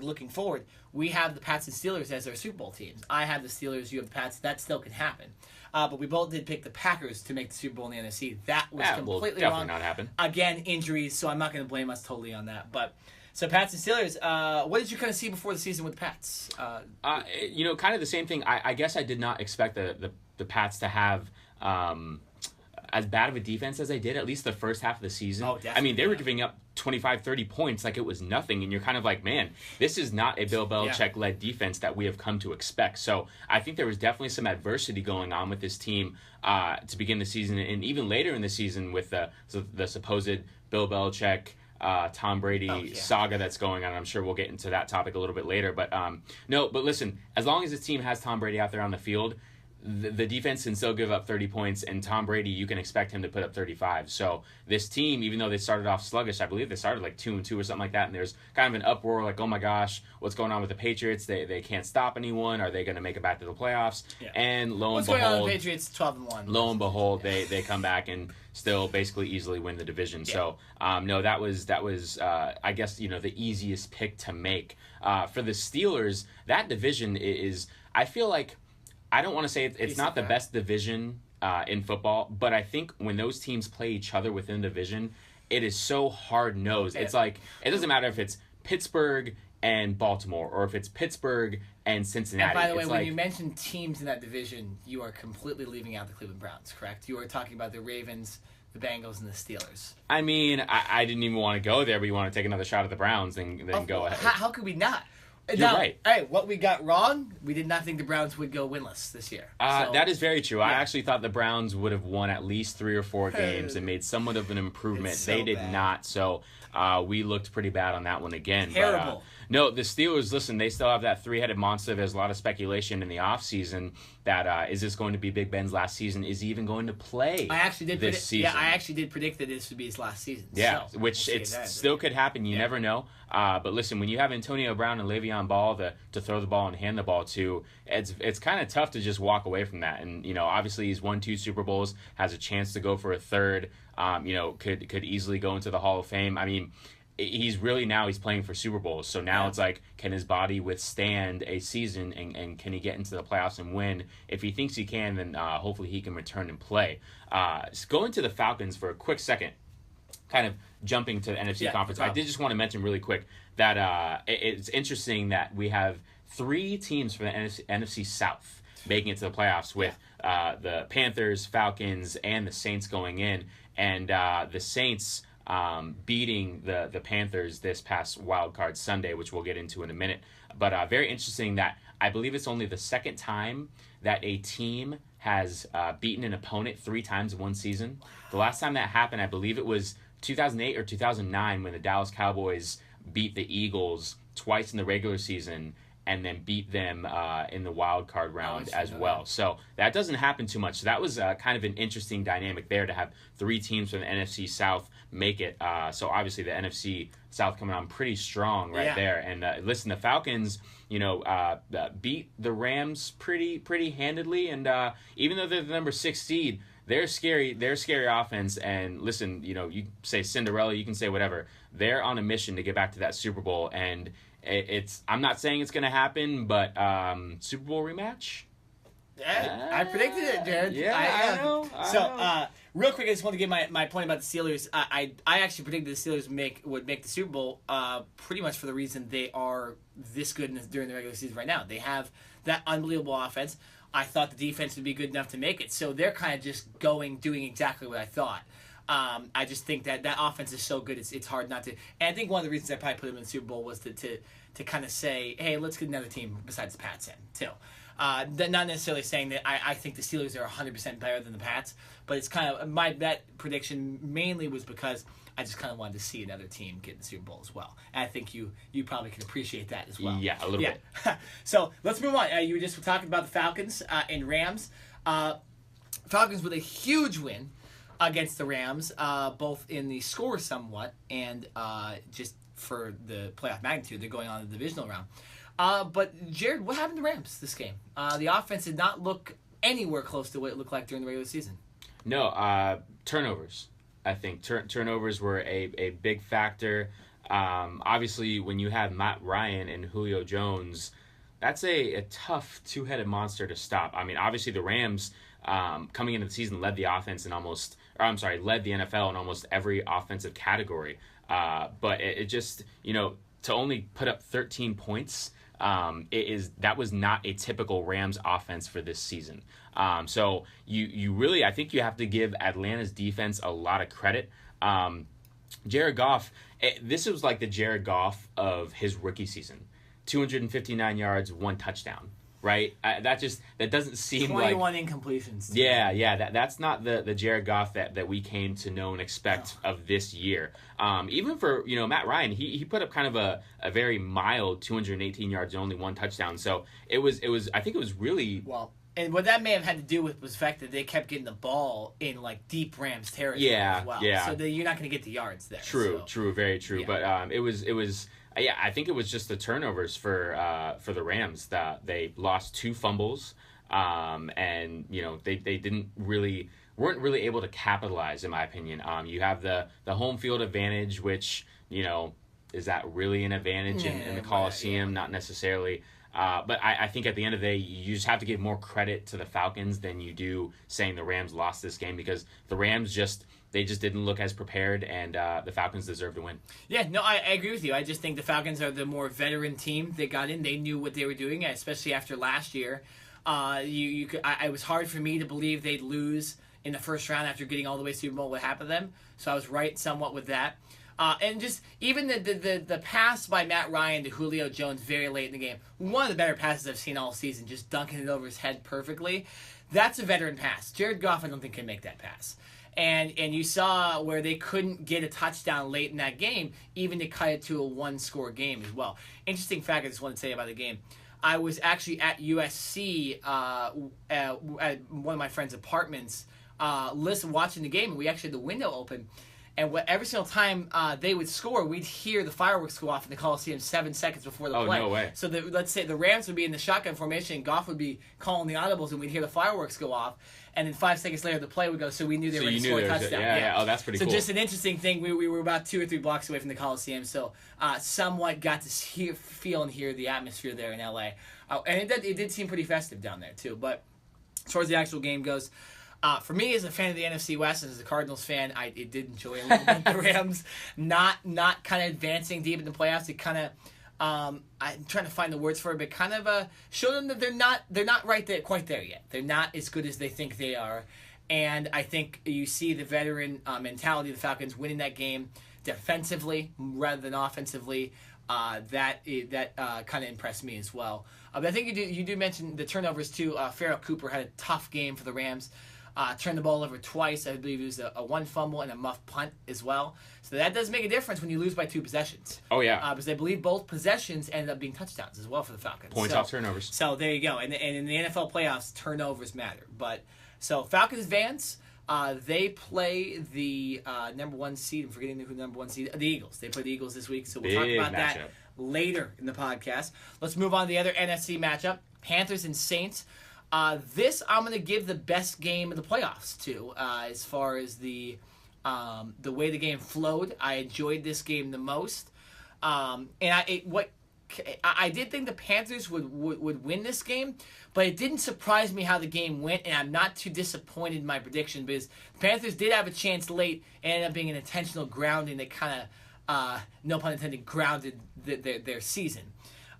looking forward, we have the Pats and Steelers as our Super Bowl teams. I have the Steelers, you have the Pats. That still can happen. But we both did pick the Packers to make the Super Bowl in the NFC. That was completely will wrong. definitely not happen. Again, injuries, so I'm not going to blame us totally on that. But so Pats and Steelers, what did you kind of see before the season with the Pats? Kind of the same thing. I guess I did not expect the Pats to have as bad of a defense as they did, at least the first half of the season. Oh, definitely. I mean, they were giving up 25, 30 points like it was nothing, and you're kind of like, man, this is not a Bill Belichick-led defense that we have come to expect. So I think there was definitely some adversity going on with this team to begin the season, and even later in the season with the supposed Bill Belichick Tom Brady saga that's going on. I'm sure we'll get into that topic a little bit later. But but listen, as long as this team has Tom Brady out there on the field, the defense can still give up 30 points, and Tom Brady, you can expect him to put up 35. So this team, even though they started off sluggish, I believe they started like 2-2 or something like that, and there's kind of an uproar like, oh my gosh, what's going on with the Patriots? They can't stop anyone. Are they going to make it back to the playoffs? Yeah. And lo and behold, what's going on with the Patriots? 12-1. Lo and behold, they come back and still basically easily win the division. Yeah. So that was I guess the easiest pick to make for the Steelers. That division is, I feel like, I don't want to say it's not the best division in football, but I think when those teams play each other within the division, it is so hard-nosed. It's like, it doesn't matter if it's Pittsburgh and Baltimore or if it's Pittsburgh and Cincinnati. And by the way, when you mention teams in that division, you are completely leaving out the Cleveland Browns, correct? You are talking about the Ravens, the Bengals, and the Steelers. I mean, I didn't even want to go there, but you want to take another shot at the Browns, then go ahead. How could we not? You're right. Hey, what we got wrong, we did not think the Browns would go winless this year. So, That is very true. I yeah. actually thought the Browns would have won at least 3 or 4 games and made somewhat of an improvement. It's so They did bad. not. So we looked pretty bad on that one again. Terrible. But, no, the Steelers, listen, they still have that 3-headed monster. There's a lot of speculation in the offseason that is this going to be Big Ben's last season? Is he even going to play I actually did this season? Yeah, I actually did predict that this would be his last season. Yeah, so, which we'll it see that. still could happen. You never know. But listen, when you have Antonio Brown and Le'Veon Ball to throw the ball and hand the ball to, it's kind of tough to just walk away from that. And obviously he's won 2 Super Bowls, has a chance to go for a third. Could easily go into the Hall of Fame. I mean, he's playing for Super Bowls. So now it's like, can his body withstand a season and can he get into the playoffs and win? If he thinks he can, then hopefully he can return and play. Going to the Falcons for a quick second, kind of jumping to the NFC conference. I did just want to mention really quick that it's interesting that we have 3 teams from the NFC South making it to the playoffs with the Panthers, Falcons, and the Saints going in. And the Saints beating the Panthers this past Wild Card Sunday, which we'll get into in a minute. But very interesting that I believe it's only the second time that a team has beaten an opponent 3 times in one season. The last time that happened, I believe it was 2008 or 2009 when the Dallas Cowboys beat the Eagles twice in the regular season and then beat them in the wild card round as well. So that doesn't happen too much. So that was kind of an interesting dynamic there to have 3 teams from the NFC South make it. So obviously the NFC South coming on pretty strong there. And listen, the Falcons, beat the Rams pretty handedly. And even though they're the number 6 seed, they're scary. They're a scary offense. And listen, you say Cinderella, you can say whatever. They're on a mission to get back to that Super Bowl. And I'm not saying it's going to happen, but Super Bowl rematch? Yeah, I predicted it, Jared. Yeah, I know. Real quick, I just want to give my point about the Steelers. I actually predicted the Steelers would make the Super Bowl pretty much for the reason they are this good during the regular season right now. They have that unbelievable offense. I thought the defense would be good enough to make it. So they're kind of just doing exactly what I thought. I just think that offense is so good, it's hard not to. And I think one of the reasons I probably put them in the Super Bowl was to kind of say, hey, let's get another team besides the Pats in, too. Not necessarily saying that I think the Steelers are 100% better than the Pats, but it's kind of that prediction mainly was because I just kind of wanted to see another team get in the Super Bowl as well. And I think you probably can appreciate that as well. Yeah, a little bit. So let's move on. You were just talking about the Falcons and Rams. Falcons with a huge win against the Rams, both in the score somewhat and just for the playoff magnitude. They're going on the divisional round. But, Jared, what happened to Rams this game? The offense did not look anywhere close to what it looked like during the regular season. No, turnovers. I think turnovers were a big factor. Obviously, when you have Matt Ryan and Julio Jones, that's a tough 2-headed monster to stop. I mean, obviously the Rams coming into the season led the offense led the NFL in almost every offensive category. But it just, to only put up 13 points, that was not a typical Rams offense for this season. So you really, I think you have to give Atlanta's defense a lot of credit. Jared Goff, this was like the Jared Goff of his rookie season. 259 yards, 1 touchdown, right? That doesn't seem 21 incompletions. Yeah. That's not the Jared Goff that we came to know and expect of this year. Even for Matt Ryan, he put up kind of a very mild 218 yards and only 1 touchdown. So it was I think it was really well. And what that may have had to do with was the fact that they kept getting the ball in deep Rams territory as well. Yeah. So you're not going to get the yards there. True, very true. Yeah. But it was. Yeah, I think it was just the turnovers for the Rams that they lost 2 fumbles, and they weren't really able to capitalize, in my opinion. You have the home field advantage, which is that really an advantage in the Coliseum? Not necessarily. But I think at the end of the day, you just have to give more credit to the Falcons than you do saying the Rams lost this game, because the Rams just didn't look as prepared, and the Falcons deserve to win. Yeah, no, I agree with you. I just think the Falcons are the more veteran team. They got in. They knew what they were doing, especially after last year. It was hard for me to believe they'd lose in the first round after getting all the way to Super Bowl. What happened to them? So I was right somewhat with that. And just even the pass by Matt Ryan to Julio Jones very late in the game, one of the better passes I've seen all season, just dunking it over his head perfectly. That's a veteran pass. Jared Goff, I don't think, can make that pass. And you saw where they couldn't get a touchdown late in that game, even to cut it to a one-score game as well. Interesting fact I just want to say about the game. I was actually at USC at one of my friend's apartments watching the game, and we actually had the window open. And every single time they would score, we'd hear the fireworks go off in the Coliseum 7 seconds before the play. Oh, no way. So let's say the Rams would be in the shotgun formation, and Goff would be calling the audibles, and we'd hear the fireworks go off. And then 5 seconds later, the play would go, so we knew they were going to score a touchdown. Yeah. Oh, that's pretty cool. So just an interesting thing. We were about 2 or 3 blocks away from the Coliseum, so somewhat got to feel and hear the atmosphere there in LA. And it did seem pretty festive down there, too. But as far as the actual game goes, for me, as a fan of the NFC West and as a Cardinals fan, I did enjoy a little bit the Rams not kind of advancing deep in the playoffs. It kind of, I'm trying to find the words for it, but kind of show them that they're not right there, quite there yet. They're not as good as they think they are, and I think you see the veteran mentality of the Falcons winning that game defensively rather than offensively. That kind of impressed me as well. But I think you do mention the turnovers too. Farrell Cooper had a tough game for the Rams. Turned the ball over twice. I believe it was a one fumble and a muff punt as well. So that does make a difference when you lose by 2 possessions. Oh, yeah. Because I believe both possessions ended up being touchdowns as well for the Falcons. Points off turnovers. So there you go. And in the NFL playoffs, turnovers matter. So Falcons advance. They play the number 1 seed. I'm forgetting who the number 1 seed. The Eagles. They play the Eagles this week. So we'll talk about that later in the podcast. Let's move on to the other NFC matchup. Panthers and Saints. This I'm going to give the best game of the playoffs to, as far as the way the game flowed. I enjoyed this game the most, and I did think the Panthers would win this game, but it didn't surprise me how the game went, and I'm not too disappointed in my prediction because the Panthers did have a chance late and ended up being an intentional grounding that kind of, no pun intended, grounded their season.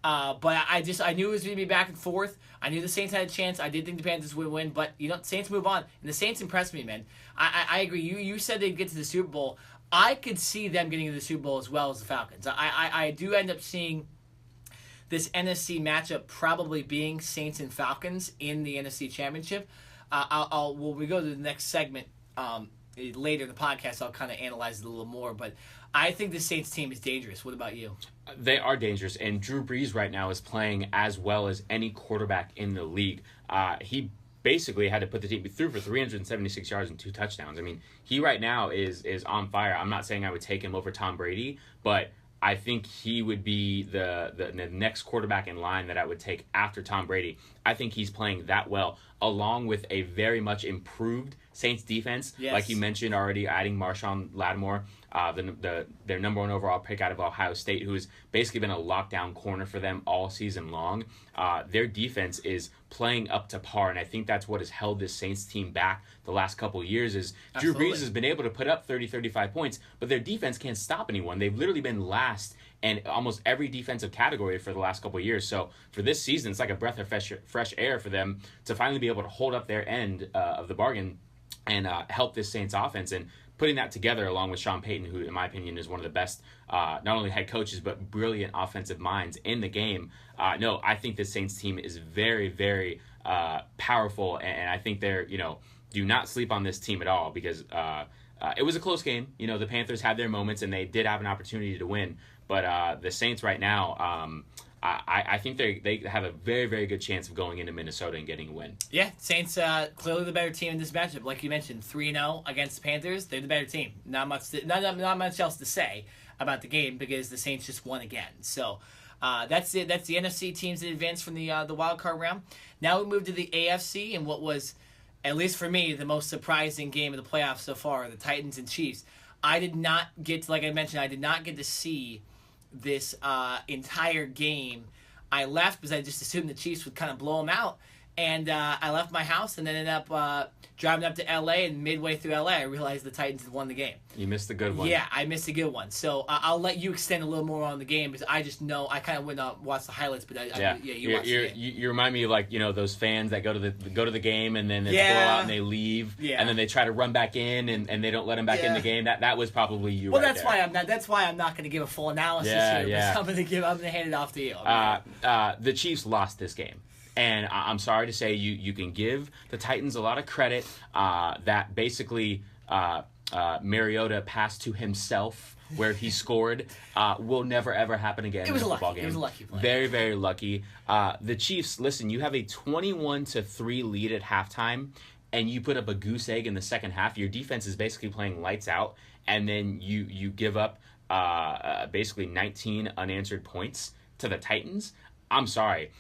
But I knew it was going to be back and forth. I knew the Saints had a chance. I did think the Panthers would win, but Saints move on, and the Saints impressed me, man. I agree. You said they'd get to the Super Bowl. I could see them getting to the Super Bowl as well as the Falcons. I do end up seeing this NFC matchup probably being Saints and Falcons in the NFC Championship. When we go to the next segment later in the podcast, I'll kind of analyze it a little more, but I think the Saints team is dangerous. What about you? They are dangerous, and Drew Brees right now is playing as well as any quarterback in the league. He basically had to put the team through for 376 yards and 2 touchdowns. I mean, he right now is on fire. I'm not saying I would take him over Tom Brady, but I think he would be the next quarterback in line that I would take after Tom Brady. I think he's playing that well, along with a very much improved Saints defense. Yes. Like you mentioned already, adding Marshawn Lattimore, their number 1 overall pick out of Ohio State, who's basically been a lockdown corner for them all season long. Their defense is playing up to par, and I think that's what has held this Saints team back the last couple of years is Absolutely. Drew Brees has been able to put up 30, 35 points, but their defense can't stop anyone. They've literally been last in almost every defensive category for the last couple of years. So for this season, it's like a breath of fresh air for them to finally be able to hold up their end of the bargain and help this Saints offense. And putting that together along with Sean Payton, who in my opinion is one of the best not only head coaches but brilliant offensive minds in the game. No, I think this Saints team is very, very powerful, and I think they're, do not sleep on this team at all because it was a close game. The Panthers had their moments and they did have an opportunity to win, but the Saints right now, I think they have a very, very good chance of going into Minnesota and getting a win. Yeah, Saints clearly the better team in this matchup. Like you mentioned, 3-0 against the Panthers. They're the better team. Not much else to say about the game because the Saints just won again. So that's it. That's the NFC teams that advanced from the wild card round. Now we move to the AFC and what was, at least for me, the most surprising game of the playoffs so far: the Titans and Chiefs. I did not get to, like I mentioned, I did not get to see this entire game. I left because I just assumed the Chiefs would kind of blow them out, And I left my house and then ended up driving up to L.A. And midway through L.A., I realized the Titans had won the game. You missed the good one. Yeah, I missed a good one. So I'll let you extend a little more on the game because I just know I kind of went up watch the highlights, but you watched the game. You remind me of like those fans that go to the game and then they Yeah. blow out and they leave Yeah. and then they try to run back in and they don't let them back in Yeah. the game. That was probably you. Well, right that's there. why I'm not. That's why I'm not going to give a full analysis here. Yeah. I'm going to hand it off to you. The Chiefs lost this game. And I'm sorry to say you can give the Titans a lot of credit that basically Mariota passed to himself where he scored will never, ever happen again in a football game. It was a lucky play. Very, very lucky. The Chiefs, listen, you have a 21-3 lead at halftime, and you put up a goose egg in the second half. Your defense is basically playing lights out, and then you give up basically 19 unanswered points to the Titans. I'm sorry.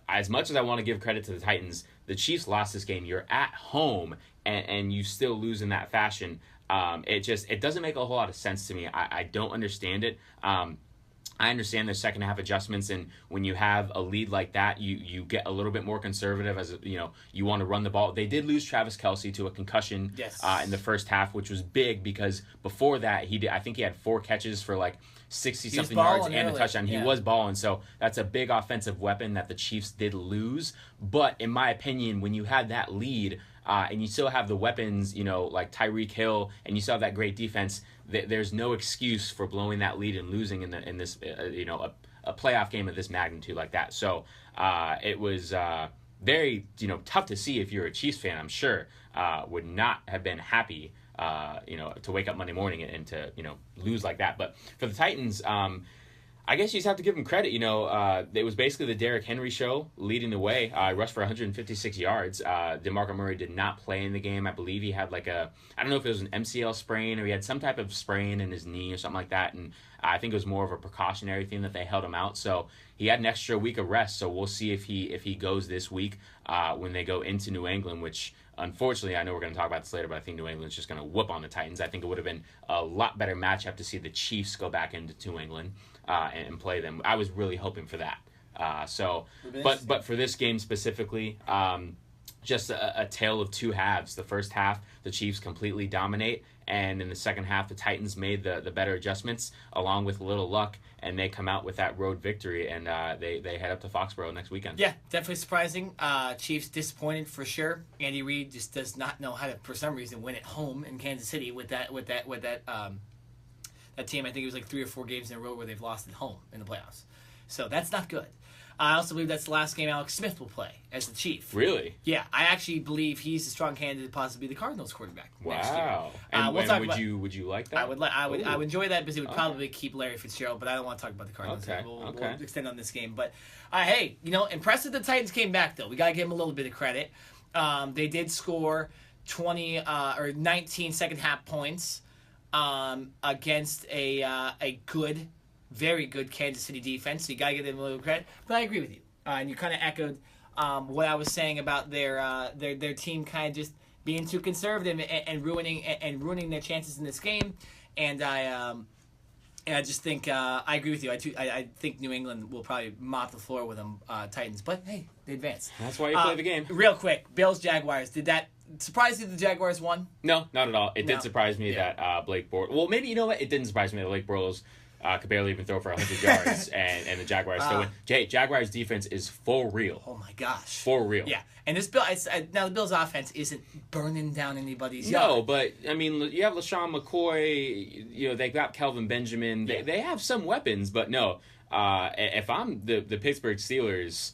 As much as I want to give credit to the Titans, the Chiefs lost this game. You're at home, and you still lose in that fashion. It doesn't make a whole lot of sense to me. I don't understand it. I understand the second half adjustments, and when you have a lead like that, you get a little bit more conservative as you want to run the ball. They did lose Travis Kelce to a concussion in the first half, which was big because before that I think he had 4 catches for like 60-something yards and a touchdown. He was balling, so that's a big offensive weapon that the Chiefs did lose. But in my opinion, when you had that lead and you still have the weapons, like Tyreek Hill, and you still have that great defense, there's no excuse for blowing that lead and losing in this a playoff game of this magnitude like that. So it was very tough to see if you're a Chiefs fan. I'm sure would not have been happy to wake up Monday morning and to lose like that. But for the Titans, I guess you just have to give them credit. It was basically the Derrick Henry show leading the way. Rushed for 156 yards. DeMarco Murray did not play in the game. I believe he had I don't know if it was an MCL sprain or he had some type of sprain in his knee or something like that. And I think it was more of a precautionary thing that they held him out. So he had an extra week of rest. So we'll see if he goes this week when they go into New England, which unfortunately, I know we're going to talk about this later, but I think New England's just going to whoop on the Titans. I think it would have been a lot better matchup to see the Chiefs go back into New England and play them. I was really hoping for that. But for this game specifically, just a tale of two halves. The first half, the Chiefs completely dominate, and in the second half, the Titans made the better adjustments along with a little luck, and they come out with that road victory, and they head up to Foxborough next weekend. Yeah, definitely surprising. Chiefs disappointed for sure. Andy Reid just does not know how to, for some reason, win at home in Kansas City with that team. I think it was like 3 or 4 games in a row where they've lost at home in the playoffs. So that's not good. I also believe that's the last game Alex Smith will play as the Chief. Really? Yeah, I actually believe he's a strong candidate to possibly be the Cardinals quarterback next year. Wow. And would you like that? I would enjoy that because it would probably keep Larry Fitzgerald, but I don't want to talk about the Cardinals. Okay. We'll extend on this game. But hey, impressive the Titans came back though. We got to give them a little bit of credit. They did score 20 or 19 second half points against a good, very good Kansas City defense. So you got to give them a little credit. But I agree with you. And you kind of echoed what I was saying about their team kind of just being too conservative and ruining their chances in this game. And I just think I agree with you. I think New England will probably mop the floor with them Titans. But hey, they advance. That's why you play the game. Real quick, Bills Jaguars. Did that surprise you the Jaguars won? No, not at all. It did surprise me that Blake Bortles. Well, maybe it didn't surprise me that Blake Bortles could barely even throw for 100 yards, and the Jaguars still win. Jaguars defense is for real. Oh my gosh, for real. Yeah, and this now the Bills offense isn't burning down anybody's yard. No, but I mean, you have LaShawn McCoy. They got Kelvin Benjamin. They have some weapons, but no. If I'm the Pittsburgh Steelers,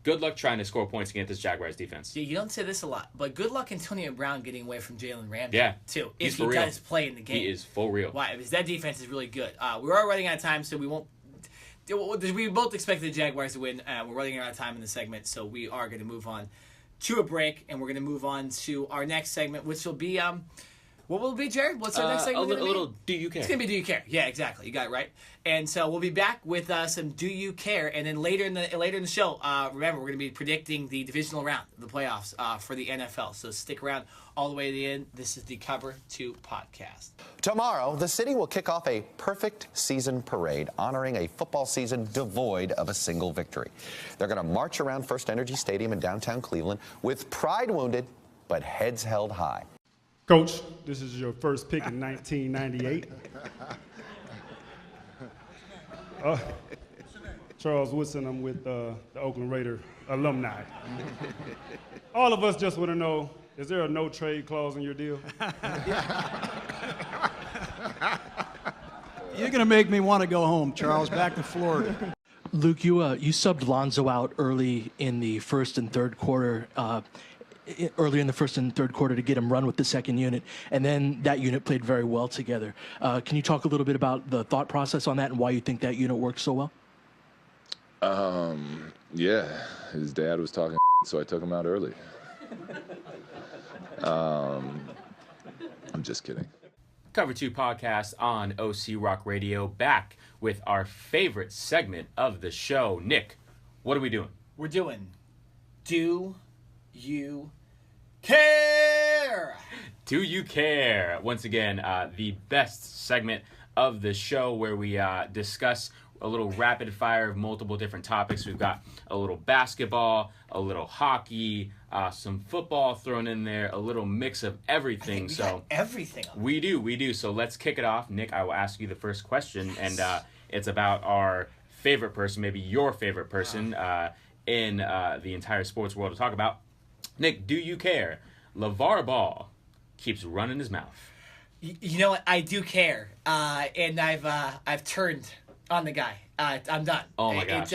good luck trying to score points against this Jaguars defense. Yeah, you don't say this a lot, but good luck Antonio Brown getting away from Jalen Ramsey. Yeah, too. He's if he does play in the game, he is for real. Why? Because that defense is really good. We're already running out of time, so we won't. We both expected the Jaguars to win. We're running out of time in the segment, so we are going to move on to a break, and we're going to move on to our next segment, which will be What will it be, Jared? What's our next A segment little, gonna be? little Do You Care? It's going to be Do You Care? Yeah, exactly. You got it right. And so we'll be back with some Do You Care, and then later in the show, remember we're going to be predicting the divisional round, the playoffs for the NFL. So stick around all the way to the end. This is the Cover 2 podcast. Tomorrow, the city will kick off a perfect season parade honoring a football season devoid of a single victory. They're going to march around First Energy Stadium in downtown Cleveland with pride wounded but heads held high. Coach, this is your first pick in 1998. Charles Woodson, I'm with the Oakland Raider alumni. All of us just want to know, is there a no-trade clause in your deal? You're going to make me want to go home, Charles, back to Florida. Luke, you subbed Lonzo out early in the first and third quarter. Earlier in the first and third quarter to get him run with the second unit, and then that unit played very well together. Can you talk a little bit about the thought process on that and why you think that unit worked so well? Yeah, his dad was talking, so I took him out early. I'm just kidding. Cover 2 podcast on OC Rock Radio, back with our favorite segment of the show. Nick, what are we doing? We're doing Do You Care? Do You Care? Once again, the best segment of the show where we discuss a little rapid fire of multiple different topics. We've got a little basketball, a little hockey, some football thrown in there, a little mix of everything. We got everything on we do. So let's kick it off. Nick, I will ask you the first question, and it's about our favorite person, maybe your favorite person in the entire sports world to talk about. Nick, do you care? LeVar Ball keeps running his mouth. You know what? I do care, and I've turned on the guy. I'm done. Oh my gosh!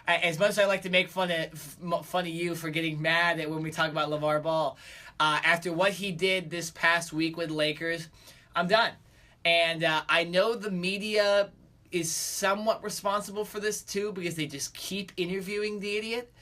As much as I like to make fun of you for getting mad at when we talk about LeVar Ball, after what he did this past week with Lakers, I'm done. And I know the media is somewhat responsible for this too because they just keep interviewing the idiot.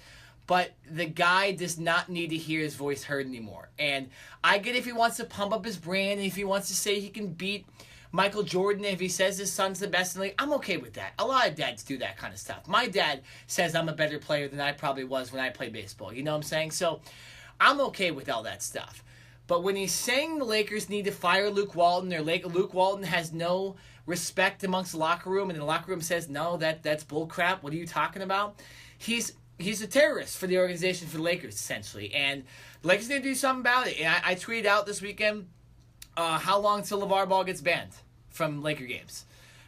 But the guy does not need to hear his voice heard anymore. And I get if he wants to pump up his brand, and if he wants to say he can beat Michael Jordan, if he says his son's the best in the league, I'm okay with that. A lot of dads do that kind of stuff. My dad says I'm a better player than I probably was when I played baseball. You know what I'm saying? So I'm okay with all that stuff. But when he's saying the Lakers need to fire Luke Walton, or Luke Walton has no respect amongst the locker room, and the locker room says, no, that's bullcrap. What are you talking about? He's a terrorist for the organization, for the Lakers, essentially. And the Lakers need to do something about it. And I tweeted out this weekend, how long till LeVar Ball gets banned from Laker games?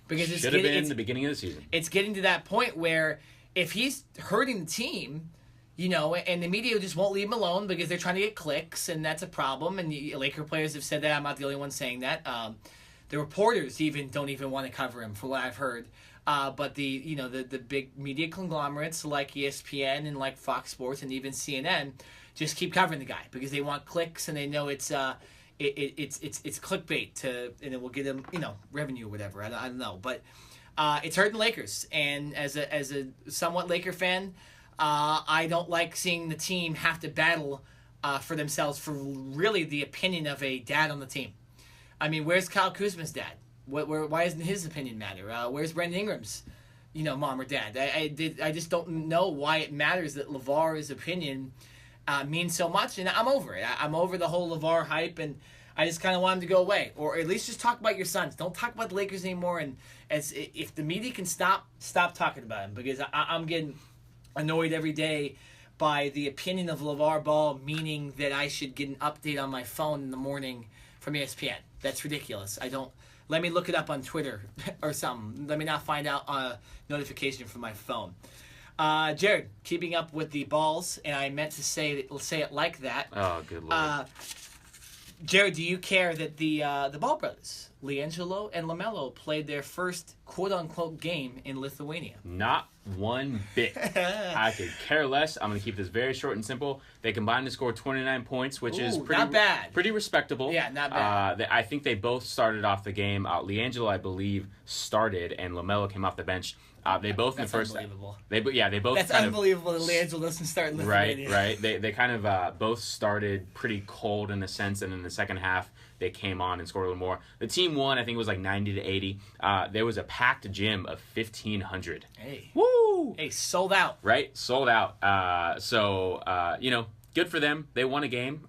Because Should have been the beginning of the season. It's getting to that point where if he's hurting the team, you know, and the media just won't leave him alone because they're trying to get clicks, and that's a problem. And the Laker players have said that. I'm not the only one saying that. The reporters don't even want to cover him, from what I've heard. But the big media conglomerates like ESPN and like Fox Sports and even CNN just keep covering the guy because they want clicks, and they know it's clickbait and it will get them revenue or whatever. I don't know, but it's hurting Lakers. And as a somewhat Laker fan, I don't like seeing the team have to battle for themselves for really the opinion of a dad on the team. I mean, where's Kyle Kuzma's dad? Why doesn't his opinion matter? Where's Brandon Ingram's, mom or dad? I just don't know why it matters that LeVar's opinion means so much, and I'm over it. I'm over the whole LeVar hype, and I just kind of want him to go away, or at least just talk about your sons. Don't talk about the Lakers anymore. And if the media can stop talking about him, because I'm getting annoyed every day by the opinion of LeVar Ball, meaning that I should get an update on my phone in the morning from ESPN. That's ridiculous. Let me look it up on Twitter or something. Let me not find out a notification from my phone. Jared, keeping up with the balls, and I meant to say it like that. Oh, good Lord. Jared, do you care that the Ball brothers, LiAngelo and LaMelo, played their first quote-unquote game in Lithuania? Not one bit. I could care less. I'm going to keep this very short and simple. They combined to score 29 points, which is pretty not bad. Pretty respectable. Yeah, not bad. I think they both started off the game. LiAngelo, I believe, started, and LaMelo came off the bench. They both in the first. Unbelievable. They both. That's unbelievable that LiAngelo doesn't start in Lithuania. Right. They kind of both started pretty cold in a sense, and in the second half they came on and scored a little more. The team won, I think it was like 90-80. There was a packed gym of 1,500. Hey. Woo! Hey, sold out. Right? Sold out. So, good for them. They won a game.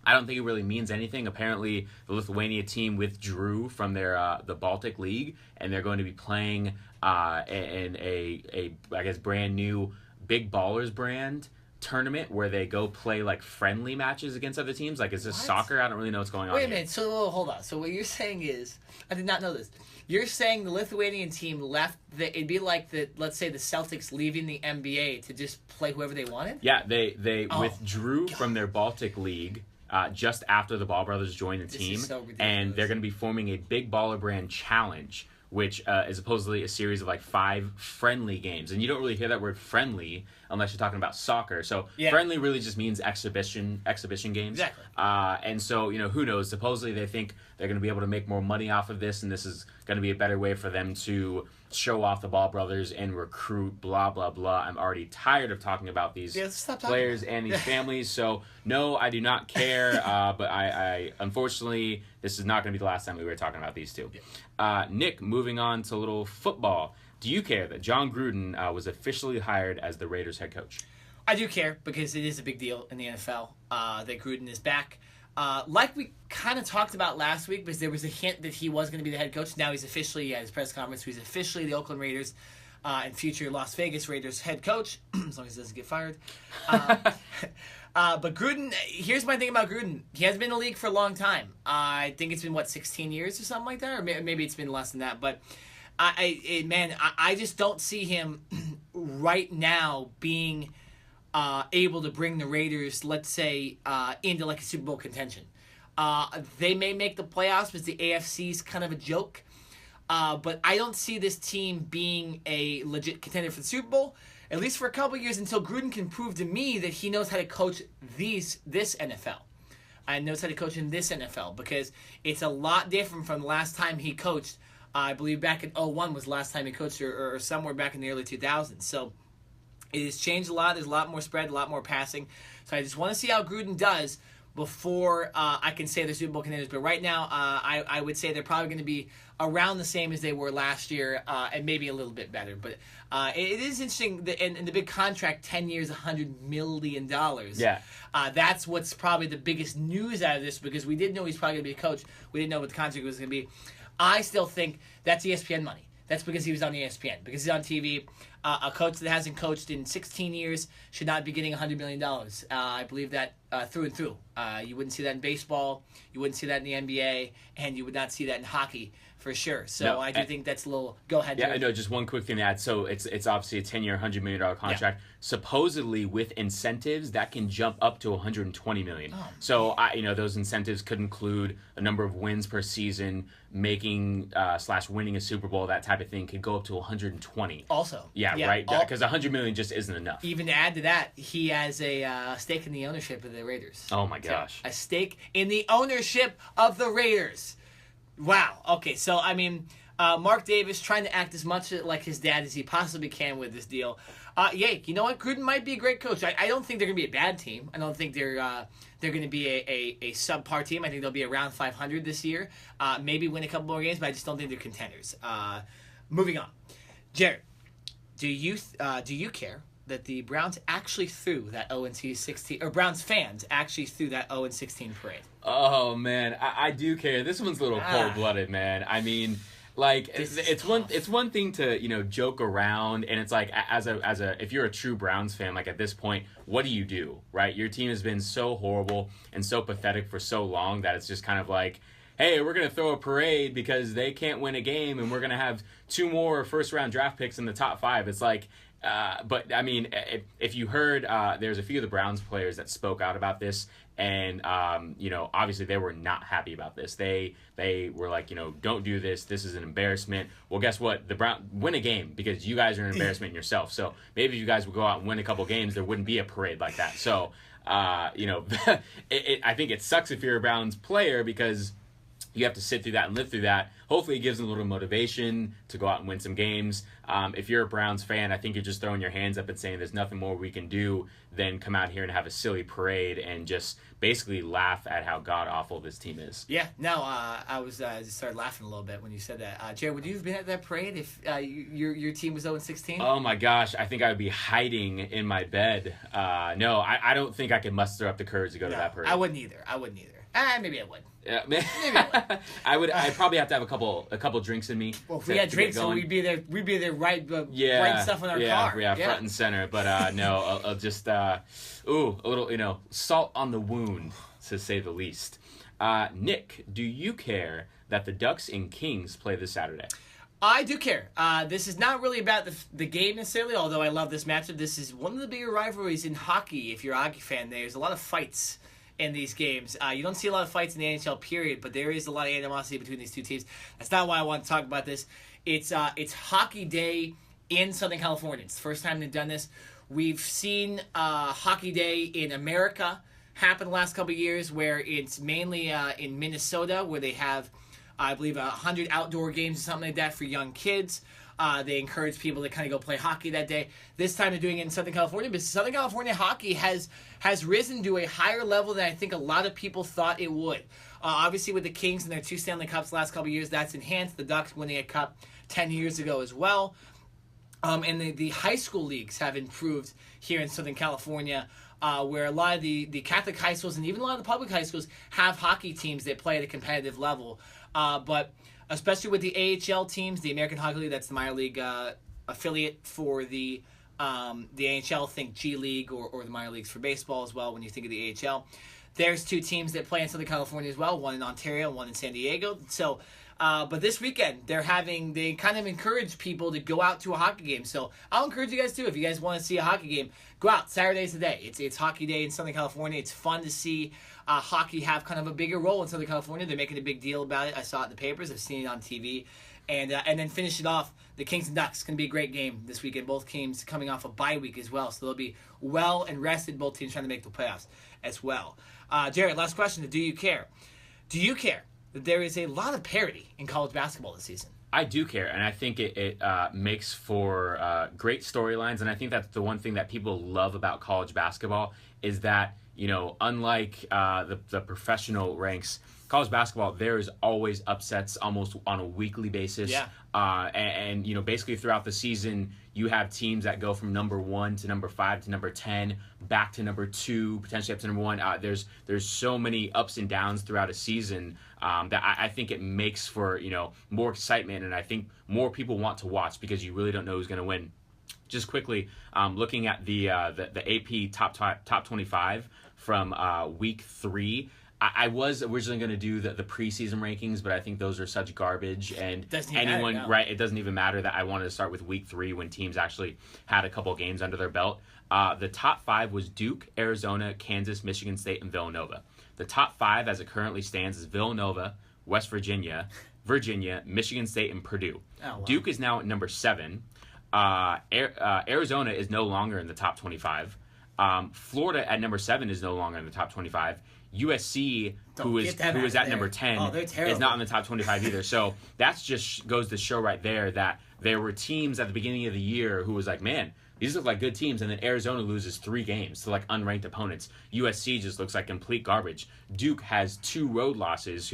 I don't think it really means anything. Apparently, the Lithuania team withdrew from their the Baltic League, and they're going to be playing in a I guess brand new Big Ballers brand tournament where they go play like friendly matches against other teams. Like, is this soccer? I don't really know what's going on. Wait a minute. So hold on. So what you're saying is, I did not know this. You're saying the Lithuanian team left. It'd be like let's say the Celtics leaving the NBA to just play whoever they wanted. Yeah, they withdrew from their Baltic League. Just after the Ball Brothers joined the team, and they're going to be forming a Big Baller Brand Challenge, which is supposedly a series of like 5 friendly games. And you don't really hear that word friendly unless you're talking about soccer. So friendly really just means exhibition games. Exactly. And so, who knows? Supposedly they think they're going to be able to make more money off of this, and this is going to be a better way for them to show off the Ball Brothers and recruit, blah, blah, blah. I'm already tired of talking about these players and these families. So, no, I do not care. But I unfortunately, this is not going to be the last time we were talking about these two. Nick, moving on to a little football. Do you care that John Gruden was officially hired as the Raiders head coach? I do care because it is a big deal in the NFL that Gruden is back. Like we kind of talked about last week, because there was a hint that he was going to be the head coach. Now he's officially at his press conference. He's officially the Oakland Raiders and future Las Vegas Raiders head coach, as long as he doesn't get fired. But Gruden, here's my thing about Gruden. He has been in the league for a long time. I think it's been, 16 years or something like that? Or maybe it's been less than that. But, I just don't see him right now being able to bring the Raiders, let's say, into like a Super Bowl contention. They may make the playoffs because the AFC's kind of a joke. But I don't see this team being a legit contender for the Super Bowl, at least for a couple of years, until Gruden can prove to me that he knows how to coach this NFL. And knows how to coach in this NFL, because it's a lot different from the last time he coached. I believe back in 2001 was the last time he coached, or somewhere back in the early 2000s. So it has changed a lot. There's a lot more spread, a lot more passing. So I just want to see how Gruden does before I can say they're Super Bowl contenders. But right now, I would say they're probably going to be around the same as they were last year, and maybe a little bit better. But it is interesting, and the big contract, 10 years, $100 million. Yeah. That's what's probably the biggest news out of this, because we didn't know he's probably going to be a coach. We didn't know what the contract was going to be. I still think that's ESPN money. That's because he was on ESPN, because he's on TV. A coach that hasn't coached in 16 years should not be getting $100 million. I believe that through and through. You wouldn't see that in baseball. You wouldn't see that in the NBA. And you would not see that in hockey for sure. So no, I do think that's a little... Go ahead, Yeah, Jared. no, just one quick thing to add. So it's obviously a 10-year, $100 million contract. Yeah. Supposedly, with incentives, that can jump up to $120 million. Oh, so, those incentives could include a number of wins per season, making / winning a Super Bowl, that type of thing, could go up to 120. Also. Yeah, right? Because $100 million just isn't enough. Even to add to that, he has a stake in the ownership of the Raiders. Oh, my gosh. So, a stake in the ownership of the Raiders. Wow. Okay, so, Mark Davis trying to act as much like his dad as he possibly can with this deal. You know what? Gruden might be a great coach. I don't think they're going to be a bad team. I don't think they're going to be a subpar team. I think they'll be around 500 this year. Maybe win a couple more games, but I just don't think they're contenders. Moving on. Jared, do you care that the Browns actually threw that 0-16, or Browns fans actually threw that 0-16 parade? Oh, man. I do care. This one's a little cold-blooded, man. It's one thing to joke around, and it's like as a if you're a true Browns fan, like at this point, what do, right? Your team has been so horrible and so pathetic for so long that it's just kind of like, hey, we're gonna throw a parade because they can't win a game, and we're gonna have 2 more first-round draft picks in the top 5. It's like, if you heard, there's a few of the Browns players that spoke out about this. And, obviously they were not happy about this. They were like, don't do this. This is an embarrassment. Well, guess what? The Browns win a game because you guys are an embarrassment yourself. So maybe if you guys would go out and win a couple games, there wouldn't be a parade like that. So, I think it sucks if you're a Browns player because you have to sit through that and live through that. Hopefully it gives them a little motivation to go out and win some games. If you're a Browns fan, I think you're just throwing your hands up and saying there's nothing more we can do than come out here and have a silly parade and just basically laugh at how god-awful this team is. Yeah, no, I was just started laughing a little bit when you said that. Jared, would you have been at that parade if your team was 0-16? Oh my gosh, I think I would be hiding in my bed. No, I don't think I could muster up the courage to go to that parade. I wouldn't either. Maybe I would. Yeah, I would. I'd probably have to have a couple drinks in me. Well, if we had drinks, so we'd be there right stuff in our car. Yeah, front and center. But no, I'll just a little, salt on the wound, to say the least. Nick, do you care that the Ducks and Kings play this Saturday? I do care. This is not really about the game necessarily, although I love this matchup. This is one of the bigger rivalries in hockey. If you're a hockey fan, there's a lot of fights in these games. You don't see a lot of fights in the NHL period, but there is a lot of animosity between these two teams. That's not why I want to talk about this. It's Hockey Day in Southern California. It's the first time they've done this. We've seen Hockey Day in America happen the last couple of years, where it's mainly in Minnesota, where they have, I believe, 100 outdoor games or something like that for young kids. They encourage people to kind of go play hockey that day. This time they're doing it in Southern California, but Southern California hockey has risen to a higher level than I think a lot of people thought it would. Obviously, with the Kings and their 2 Stanley Cups the last couple of years, that's enhanced. The Ducks winning a cup 10 years ago as well. And the high school leagues have improved here in Southern California, where a lot of the Catholic high schools and even a lot of the public high schools have hockey teams that play at a competitive level. But especially with the AHL teams, the American Hockey League, that's the minor league affiliate for the NHL, think G League or the minor leagues for baseball as well when you think of the AHL. There's 2 teams that play in Southern California as well, one in Ontario and one in San Diego. So, but this weekend, they kind of encourage people to go out to a hockey game. So I'll encourage you guys too. If you guys want to see a hockey game, go out. Saturday's the day. It's Hockey Day in Southern California. It's fun to see hockey have kind of a bigger role in Southern California. They're making a big deal about it. I saw it in the papers. I've seen it on TV. And then finish it off, the Kings and Ducks. It's going to be a great game this weekend. Both teams coming off a bye week as well. So they'll be well and rested, both teams trying to make the playoffs as well. Jared, last question. Do you care? Do you care that there is a lot of parity in college basketball this season? I do care, and I think it makes for great storylines. And I think that's the one thing that people love about college basketball is that, unlike the professional ranks, college basketball, there is always upsets almost on a weekly basis. Yeah. And basically throughout the season, you have teams that go from number 1 to number 5 to number 10, back to number 2, potentially up to number 1. There's so many ups and downs throughout a season that I think it makes for, more excitement, and I think more people want to watch because you really don't know who's going to win. Just quickly, looking at the AP top 25 from week 3. I was originally going to do the preseason rankings, but I think those are such garbage. And it doesn't even matter that I wanted to start with week 3 when teams actually had a couple games under their belt. The top 5 was Duke, Arizona, Kansas, Michigan State, and Villanova. The top 5 as it currently stands is Villanova, West Virginia, Michigan State, and Purdue. Oh, wow. Duke is now at number 7. Arizona is no longer in the top 25. Florida at number 7 is no longer in the top 25. USC, who is at number 10, is not in the top 25 either. So that just goes to show right there that there were teams at the beginning of the year who was like, man, these look like good teams, and then Arizona loses 3 games to unranked opponents. USC just looks like complete garbage. Duke has 2 road losses.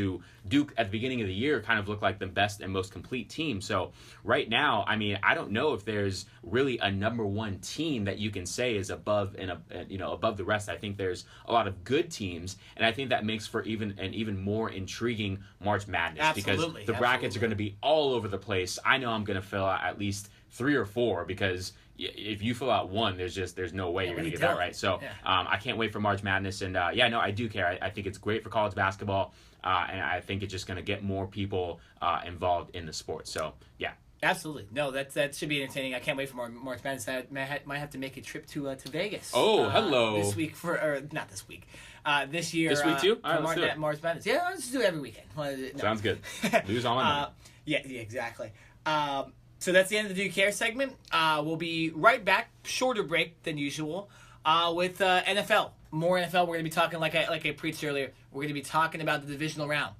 Duke at the beginning of the year kind of looked like the best and most complete team. So right now, I don't know if there's really a number 1 team that you can say is above above the rest. I think there's a lot of good teams, and I think that makes for an even more intriguing March Madness. Absolutely, because the brackets are going to be all over the place. I know I'm going to fill out at least 3 or 4 because if you fill out 1, there's no way you're going to get that right. So I can't wait for March Madness. And I do care. I think it's great for college basketball, and I think it's just going to get more people involved in the sport. So, yeah. Absolutely. No, that should be entertaining. I can't wait for March Madness. I might have to make a trip to Vegas. Oh, hello. This week not this week. This year. This week too? All right, let's do it. March Madness. Yeah, let's just do it every weekend. No. Sounds good. Lose all my money. Yeah, exactly. So that's the end of the Do You Care segment. We'll be right back, shorter break than usual, with NFL. More NFL. We're going to be talking, like I preached earlier, we're going to be talking about the divisional round.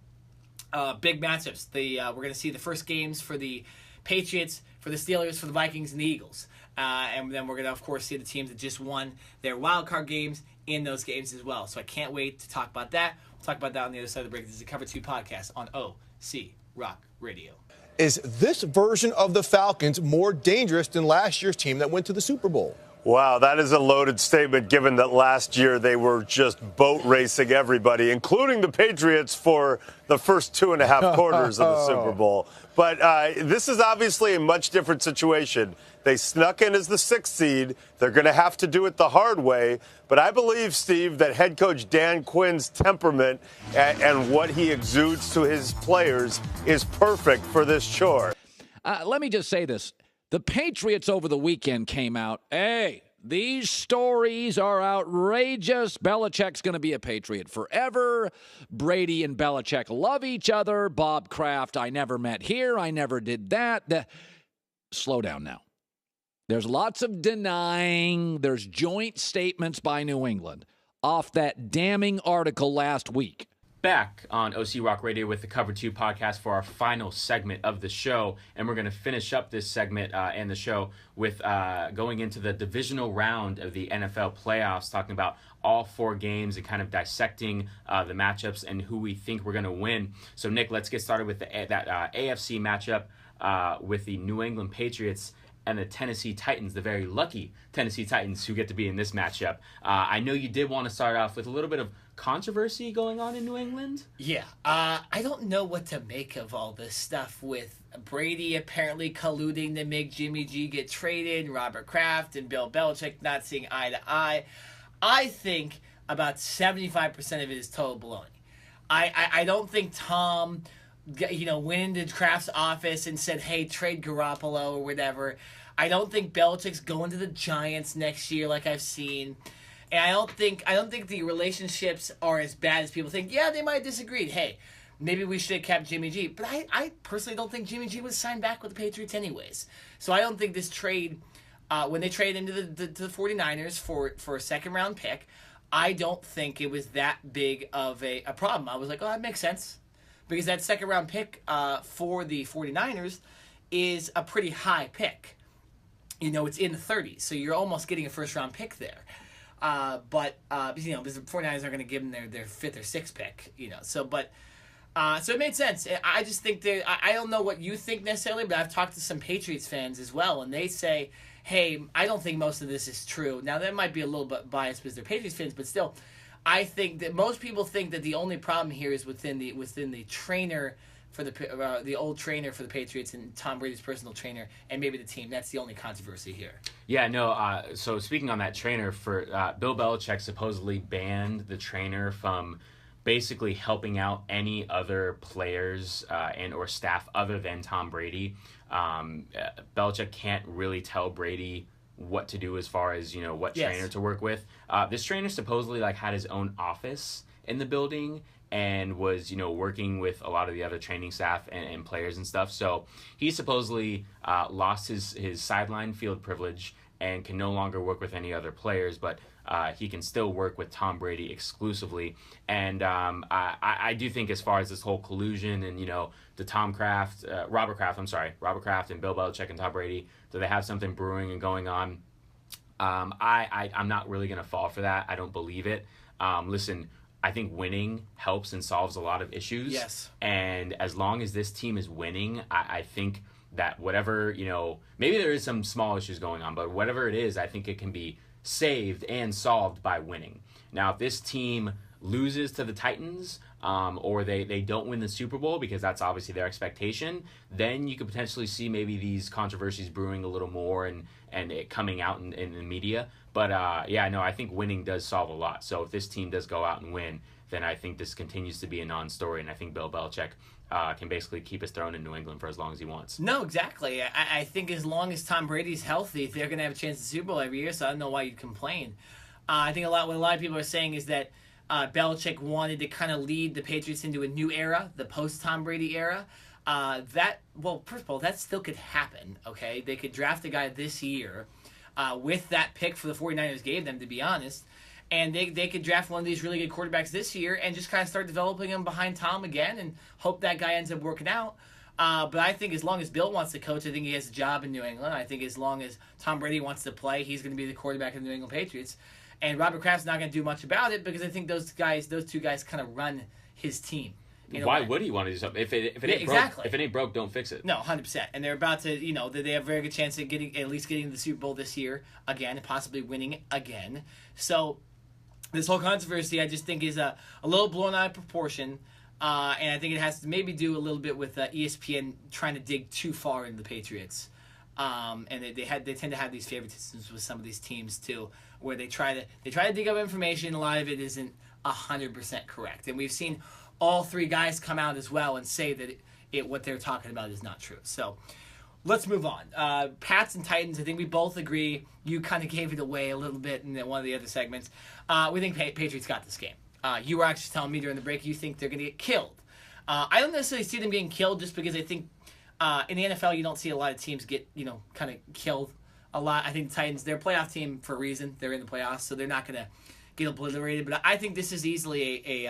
big matchups. We're going to see the first games for the Patriots, for the Steelers, for the Vikings, and the Eagles. And then we're going to, of course, see the teams that just won their wild card games in those games as well. So I can't wait to talk about that. We'll talk about that on the other side of the break. This is the Cover 2 podcast on OC Rock Radio. Is this version of the Falcons more dangerous than last year's team that went to the Super Bowl? Wow, that is a loaded statement given that last year they were just boat racing everybody, including the Patriots for the first 2.5 quarters of the Super Bowl. But this is obviously a much different situation. They snuck in as the 6th seed. They're going to have to do it the hard way. But I believe, Steve, that head coach Dan Quinn's temperament and what he exudes to his players is perfect for this chore. Let me just say this. The Patriots over the weekend came out, hey, these stories are outrageous. Belichick's going to be a Patriot forever. Brady and Belichick love each other. Bob Kraft, I never met here. I never did that. Slow down now. There's lots of denying. There's joint statements by New England off that damning article last week. Back on OC Rock Radio with the Cover 2 podcast for our final segment of the show. And we're going to finish up this segment and the show with going into the divisional round of the NFL playoffs, talking about all 4 games and kind of dissecting the matchups and who we think we're going to win. So, Nick, let's get started with that AFC matchup with the New England Patriots and the Tennessee Titans, the very lucky Tennessee Titans who get to be in this matchup. I know you did want to start off with a little bit of controversy going on in New England. Yeah. I don't know what to make of all this stuff with Brady apparently colluding to make Jimmy G get traded, Robert Kraft and Bill Belichick not seeing eye to eye. I think about 75% of it is total baloney. I don't think Tom went into Kraft's office and said, hey, trade Garoppolo or whatever. I don't think Belichick's going to the Giants next year like I've seen. And I don't think the relationships are as bad as people think. Yeah, they might have disagreed. Hey, maybe we should have kept Jimmy G. But I personally don't think Jimmy G was signed back with the Patriots anyways. So I don't think this trade, when they traded into the 49ers for a second-round pick, I don't think it was that big of a problem. I was like, oh, that makes sense. Because that second-round pick for the 49ers is a pretty high pick. It's in the 30s, so you're almost getting a first-round pick there. But because the 49ers are going to give them their 5th or 6th pick, So it made sense. I just think I don't know what you think necessarily, but I've talked to some Patriots fans as well, and they say, hey, I don't think most of this is true. Now, that might be a little bit biased because they're Patriots fans, but still, I think that most people think that the only problem here is within the trainer for the old trainer for the Patriots and Tom Brady's personal trainer and maybe the team. That's the only controversy here. Yeah, no. So speaking on that trainer, for Bill Belichick supposedly banned the trainer from basically helping out any other players and or staff other than Tom Brady. Belichick can't really tell Brady what to do as far as what trainer to work with. This trainer supposedly had his own office in the building and was working with a lot of the other training staff and players and stuff. So he supposedly lost his sideline field privilege and can no longer work with any other players, but he can still work with Tom Brady exclusively. And I do think as far as this whole collusion and Robert Kraft and Bill Belichick and Tom Brady, do they have something brewing and going on? I'm not really going to fall for that. I don't believe it. Listen, I think winning helps and solves a lot of issues. Yes. And as long as this team is winning, I think that whatever, maybe there is some small issues going on, but whatever it is, I think it can be saved and solved by winning. Now, if this team loses to the Titans or they don't win the Super Bowl, because that's obviously their expectation, then you could potentially see maybe these controversies brewing a little more and it coming out in the media. But I think winning does solve a lot. So if this team does go out and win, then I think this continues to be a non-story, and I think Bill Belichick can basically keep his throne in New England for as long as he wants. No, exactly. I think as long as Tom Brady's healthy, they're going to have a chance at the Super Bowl every year, so I don't know why you'd complain. I think what a lot of people are saying is that Belichick wanted to kind of lead the Patriots into a new era, the post-Tom Brady era. First of all, that still could happen, okay? They could draft a guy this year with that pick for the 49ers gave them, to be honest. And they could draft one of these really good quarterbacks this year and just kind of start developing him behind Tom again and hope that guy ends up working out. But I think as long as Bill wants to coach, I think he has a job in New England. I think as long as Tom Brady wants to play, he's going to be the quarterback of the New England Patriots. And Robert Kraft's not going to do much about it because I think those two guys kind of run his team. Why would he want to do something? If it ain't broke, don't fix it. No, 100%. And they're about to, they have a very good chance of at least getting to the Super Bowl this year again and possibly winning again. So this whole controversy, I just think, is a little blown out of proportion. And I think it has to maybe do a little bit with ESPN trying to dig too far into the Patriots. And they tend to have these favoritisms with some of these teams too, where they try to dig up information. A lot of it isn't 100% correct. And we've seen all three guys come out as well and say that what they're talking about is not true. So let's move on. Pats and Titans, I think we both agree. You kind of gave it away a little bit in one of the other segments. We think Patriots got this game. You were actually telling me during the break you think they're going to get killed. I don't necessarily see them getting killed just because I think in the NFL you don't see a lot of teams get, kind of killed a lot. I think the Titans, they're a playoff team for a reason. They're in the playoffs, so they're not going to get obliterated. But I think this is easily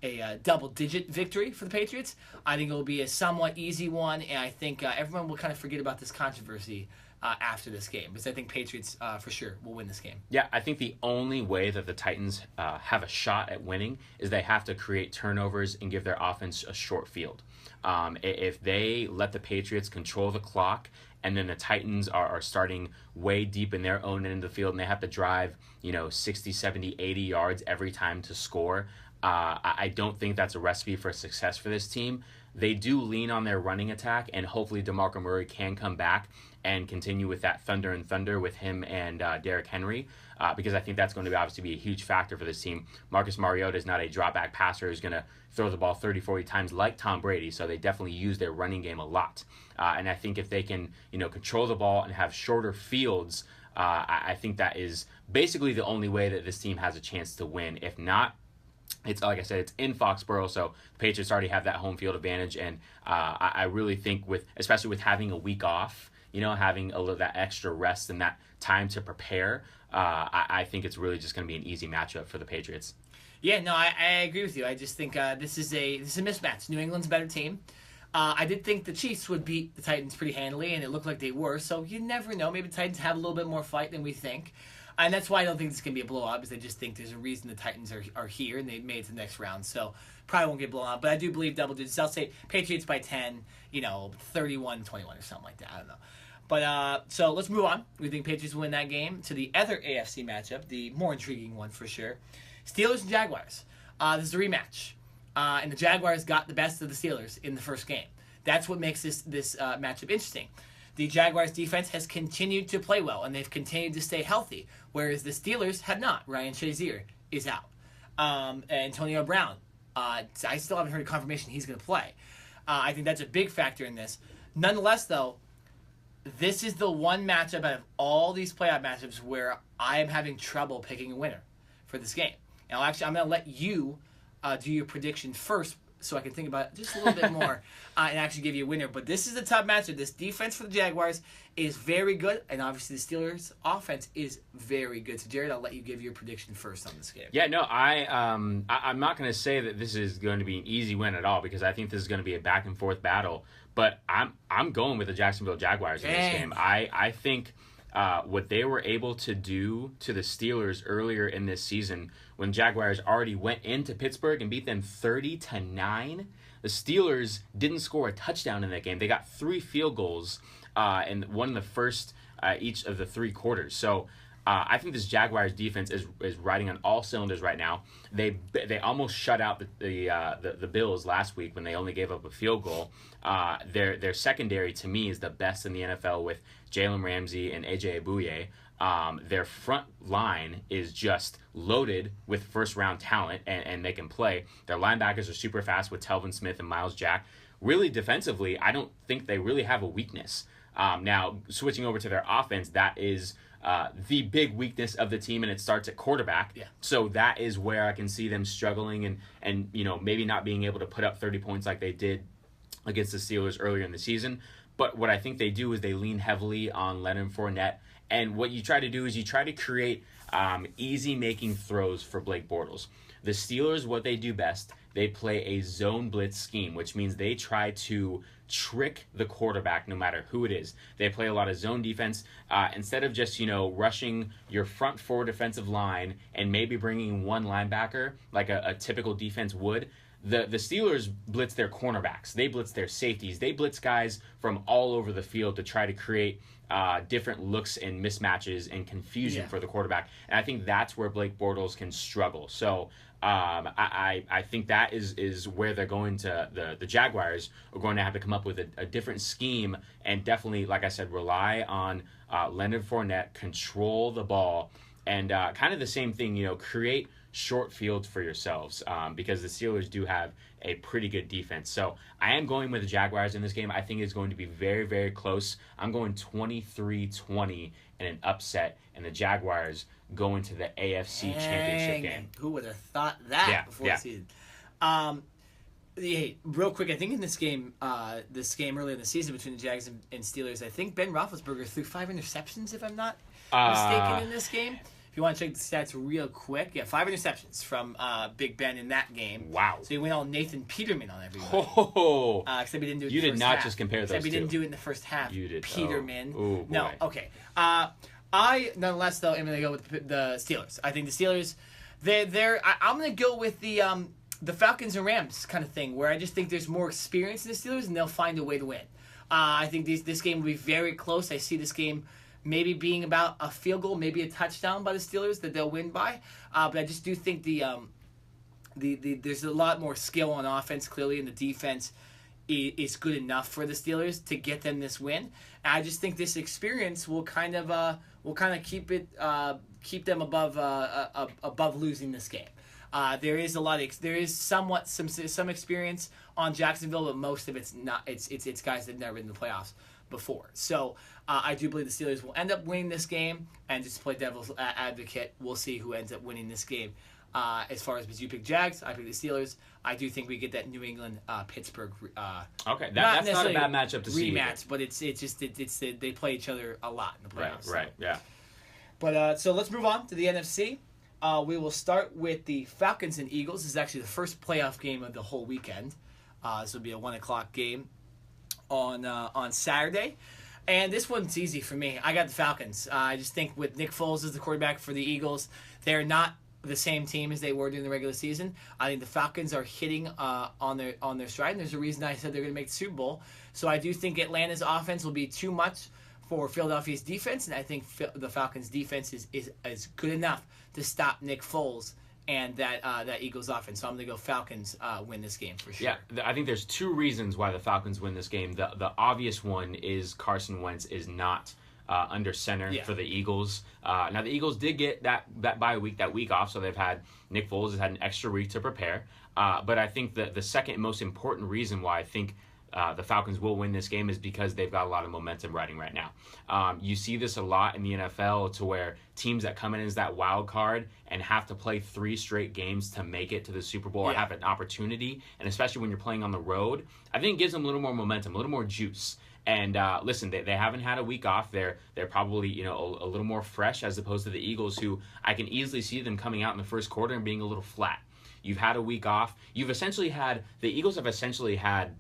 a double-digit victory for the Patriots. I think it will be a somewhat easy one, and I think everyone will kind of forget about this controversy after this game, because I think Patriots for sure will win this game. Yeah, I think the only way that the Titans have a shot at winning is they have to create turnovers and give their offense a short field. If they let the Patriots control the clock and then the Titans are starting way deep in their own end of the field and they have to drive 60, 70, 80 yards every time to score, I don't think that's a recipe for success for this team. They do lean on their running attack, and hopefully DeMarco Murray can come back and continue with that thunder and thunder with him and Derrick Henry, because I think that's going to obviously be a huge factor for this team. Marcus Mariota is not a drop-back passer who's going to throw the ball 30, 40 times like Tom Brady, so they definitely use their running game a lot. And I think if they can control the ball and have shorter fields, I think that is basically the only way that this team has a chance to win. If not, it's like I said, it's in Foxborough, so the Patriots already have that home field advantage, and I really think especially with having a week off, having a little that extra rest and that time to prepare, I think it's really just going to be an easy matchup for the Patriots. Yeah, no, I agree with you. I just think this is a mismatch. New England's a better team. I did think the Chiefs would beat the Titans pretty handily, and it looked like they were, so you never know. Maybe the Titans have a little bit more fight than we think. And that's why I don't think this is going to be a blowout, because I just think there's a reason the Titans are here, and they made it to the next round. So probably won't get blown out. But I do believe double digits. I'll say Patriots by 10, 31-21 or something like that. I don't know. But so let's move on. We think Patriots will win that game to the other AFC matchup, the more intriguing one for sure. Steelers and Jaguars. This is a rematch. And the Jaguars got the best of the Steelers in the first game. That's what makes this matchup interesting. The Jaguars' defense has continued to play well, and they've continued to stay healthy, whereas the Steelers have not. Ryan Shazier is out. Antonio Brown, I still haven't heard a confirmation he's going to play. I think that's a big factor in this. Nonetheless, though, this is the one matchup out of all these playoff matchups where I am having trouble picking a winner for this game. And I'm going to let you do your prediction first, so I can think about it just a little bit more and actually give you a winner. But this is a tough matchup. This defense for the Jaguars is very good, and obviously the Steelers' offense is very good. So, Jared, I'll let you give your prediction first on this game. Yeah, no, I'm not going to say that this is going to be an easy win at all, because I think this is going to be a back-and-forth battle. But I'm going with the Jacksonville Jaguars in this game. I think what they were able to do to the Steelers earlier in this season, when Jaguars already went into Pittsburgh and beat them 30-9, the Steelers didn't score a touchdown in that game. They got 3 field goals and won in the first each of the 3 quarters. So I think this Jaguars defense is riding on all cylinders right now. They almost shut out the Bills last week when they only gave up a field goal. Their secondary, to me, is the best in the NFL with Jalen Ramsey and AJ Abouye. Their front line is just loaded with first-round talent, and they can play. Their linebackers are super fast with Telvin Smith and Myles Jack. Really, defensively, I don't think they really have a weakness. Now, switching over to their offense, that is the big weakness of the team, and it starts at quarterback. Yeah. So that is where I can see them struggling and maybe not being able to put up 30 points like they did against the Steelers earlier in the season. But what I think they do is they lean heavily on Leonard Fournette And what you try to do is you try to create easy making throws for Blake Bortles. The Steelers, what they do best, they play a zone blitz scheme, which means they try to trick the quarterback no matter who it is. They play a lot of zone defense. Instead of just, rushing your front four defensive line and maybe bringing one linebacker like a typical defense would, the Steelers blitz their cornerbacks. They blitz their safeties. They blitz guys from all over the field to try to create different looks and mismatches and confusion for the quarterback. And I think that's where Blake Bortles can struggle. So I think that is where they're going to, the Jaguars are going to have to come up with a different scheme and definitely, like I said, rely on Leonard Fournette, control the ball, and kind of the same thing, create short fields for yourselves because the Steelers do have a pretty good defense. So I am going with the Jaguars in this game. I think it's going to be very, very close. I'm going 23-20 in an upset, and the Jaguars go into the AFC Championship game. Who would have thought that before the season? Real quick, I think in this game earlier in the season between the Jags and Steelers, I think Ben Roethlisberger threw 5 interceptions, if I'm not mistaken, in this game. If you want to check the stats real quick, 5 interceptions from Big Ben in that game. Wow. So he went all Nathan Peterman on everybody. Except he didn't do it in the first half. You did not just compare those Except he two. didn't do it in the first half. You did. Peterman. Oh, no, okay. I, nonetheless, though, am going to go with the Steelers. I think the Steelers, I'm going to go with the Falcons and Rams kind of thing, where I just think there's more experience in the Steelers, and they'll find a way to win. I think this game will be very close. I see this game maybe being about a field goal, maybe a touchdown by the Steelers that they'll win by. But I just do think there's a lot more skill on offense, clearly, and the defense is good enough for the Steelers to get them this win. And I just think this experience will kind of keep them above losing this game. There is somewhat some experience on Jacksonville, but most of it's not. It's guys that have never been in the playoffs before. So I do believe the Steelers will end up winning this game. And just to play devil's advocate, we'll see who ends up winning this game. As far as you pick Jags, I pick the Steelers. I do think we get that New England Pittsburgh. Okay, that's not a bad matchup to see. Rematch, but it's they play each other a lot in the playoffs. Right. Yeah. But so let's move on to the NFC. We will start with the Falcons and Eagles. This is actually the first playoff game of the whole weekend. This will be a 1:00 game on Saturday. And this one's easy for me. I got the Falcons. I just think with Nick Foles as the quarterback for the Eagles, they're not the same team as they were during the regular season. I think the Falcons are hitting on their stride, and there's a reason I said they're going to make the Super Bowl. So I do think Atlanta's offense will be too much for Philadelphia's defense, and I think the Falcons' defense is good enough to stop Nick Foles and that Eagles offense. So I'm going to go Falcons win this game for sure. Yeah, I think there's 2 reasons why the Falcons win this game. The obvious one is Carson Wentz is not under center for the Eagles. Now, the Eagles did get that bye week, that week off, so they've had Nick Foles has had an extra week to prepare. But I think the second most important reason why I think the Falcons will win this game is because they've got a lot of momentum riding right now. You see this a lot in the NFL to where teams that come in as that wild card and have to play 3 straight games to make it to the Super Bowl or have an opportunity, and especially when you're playing on the road, I think it gives them a little more momentum, a little more juice. And listen, they haven't had a week off. They're probably a little more fresh as opposed to the Eagles, who I can easily see them coming out in the first quarter and being a little flat. You've had a week off. The Eagles have essentially had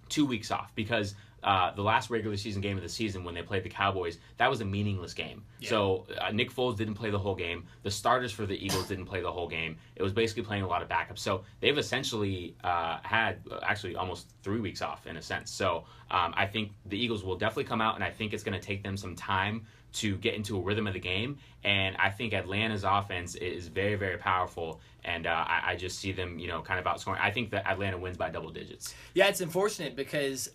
2 weeks off because the last regular season game of the season when they played the Cowboys, that was a meaningless game. Yeah. So Nick Foles didn't play the whole game. The starters for the Eagles didn't play the whole game. It was basically playing a lot of backups. So they've essentially had actually almost 3 weeks off in a sense. So I think the Eagles will definitely come out, and I think it's going to take them some time to get into a rhythm of the game. And I think Atlanta's offense is very, very powerful. And I just see them, kind of outscoring. I think that Atlanta wins by double digits. Yeah, it's unfortunate because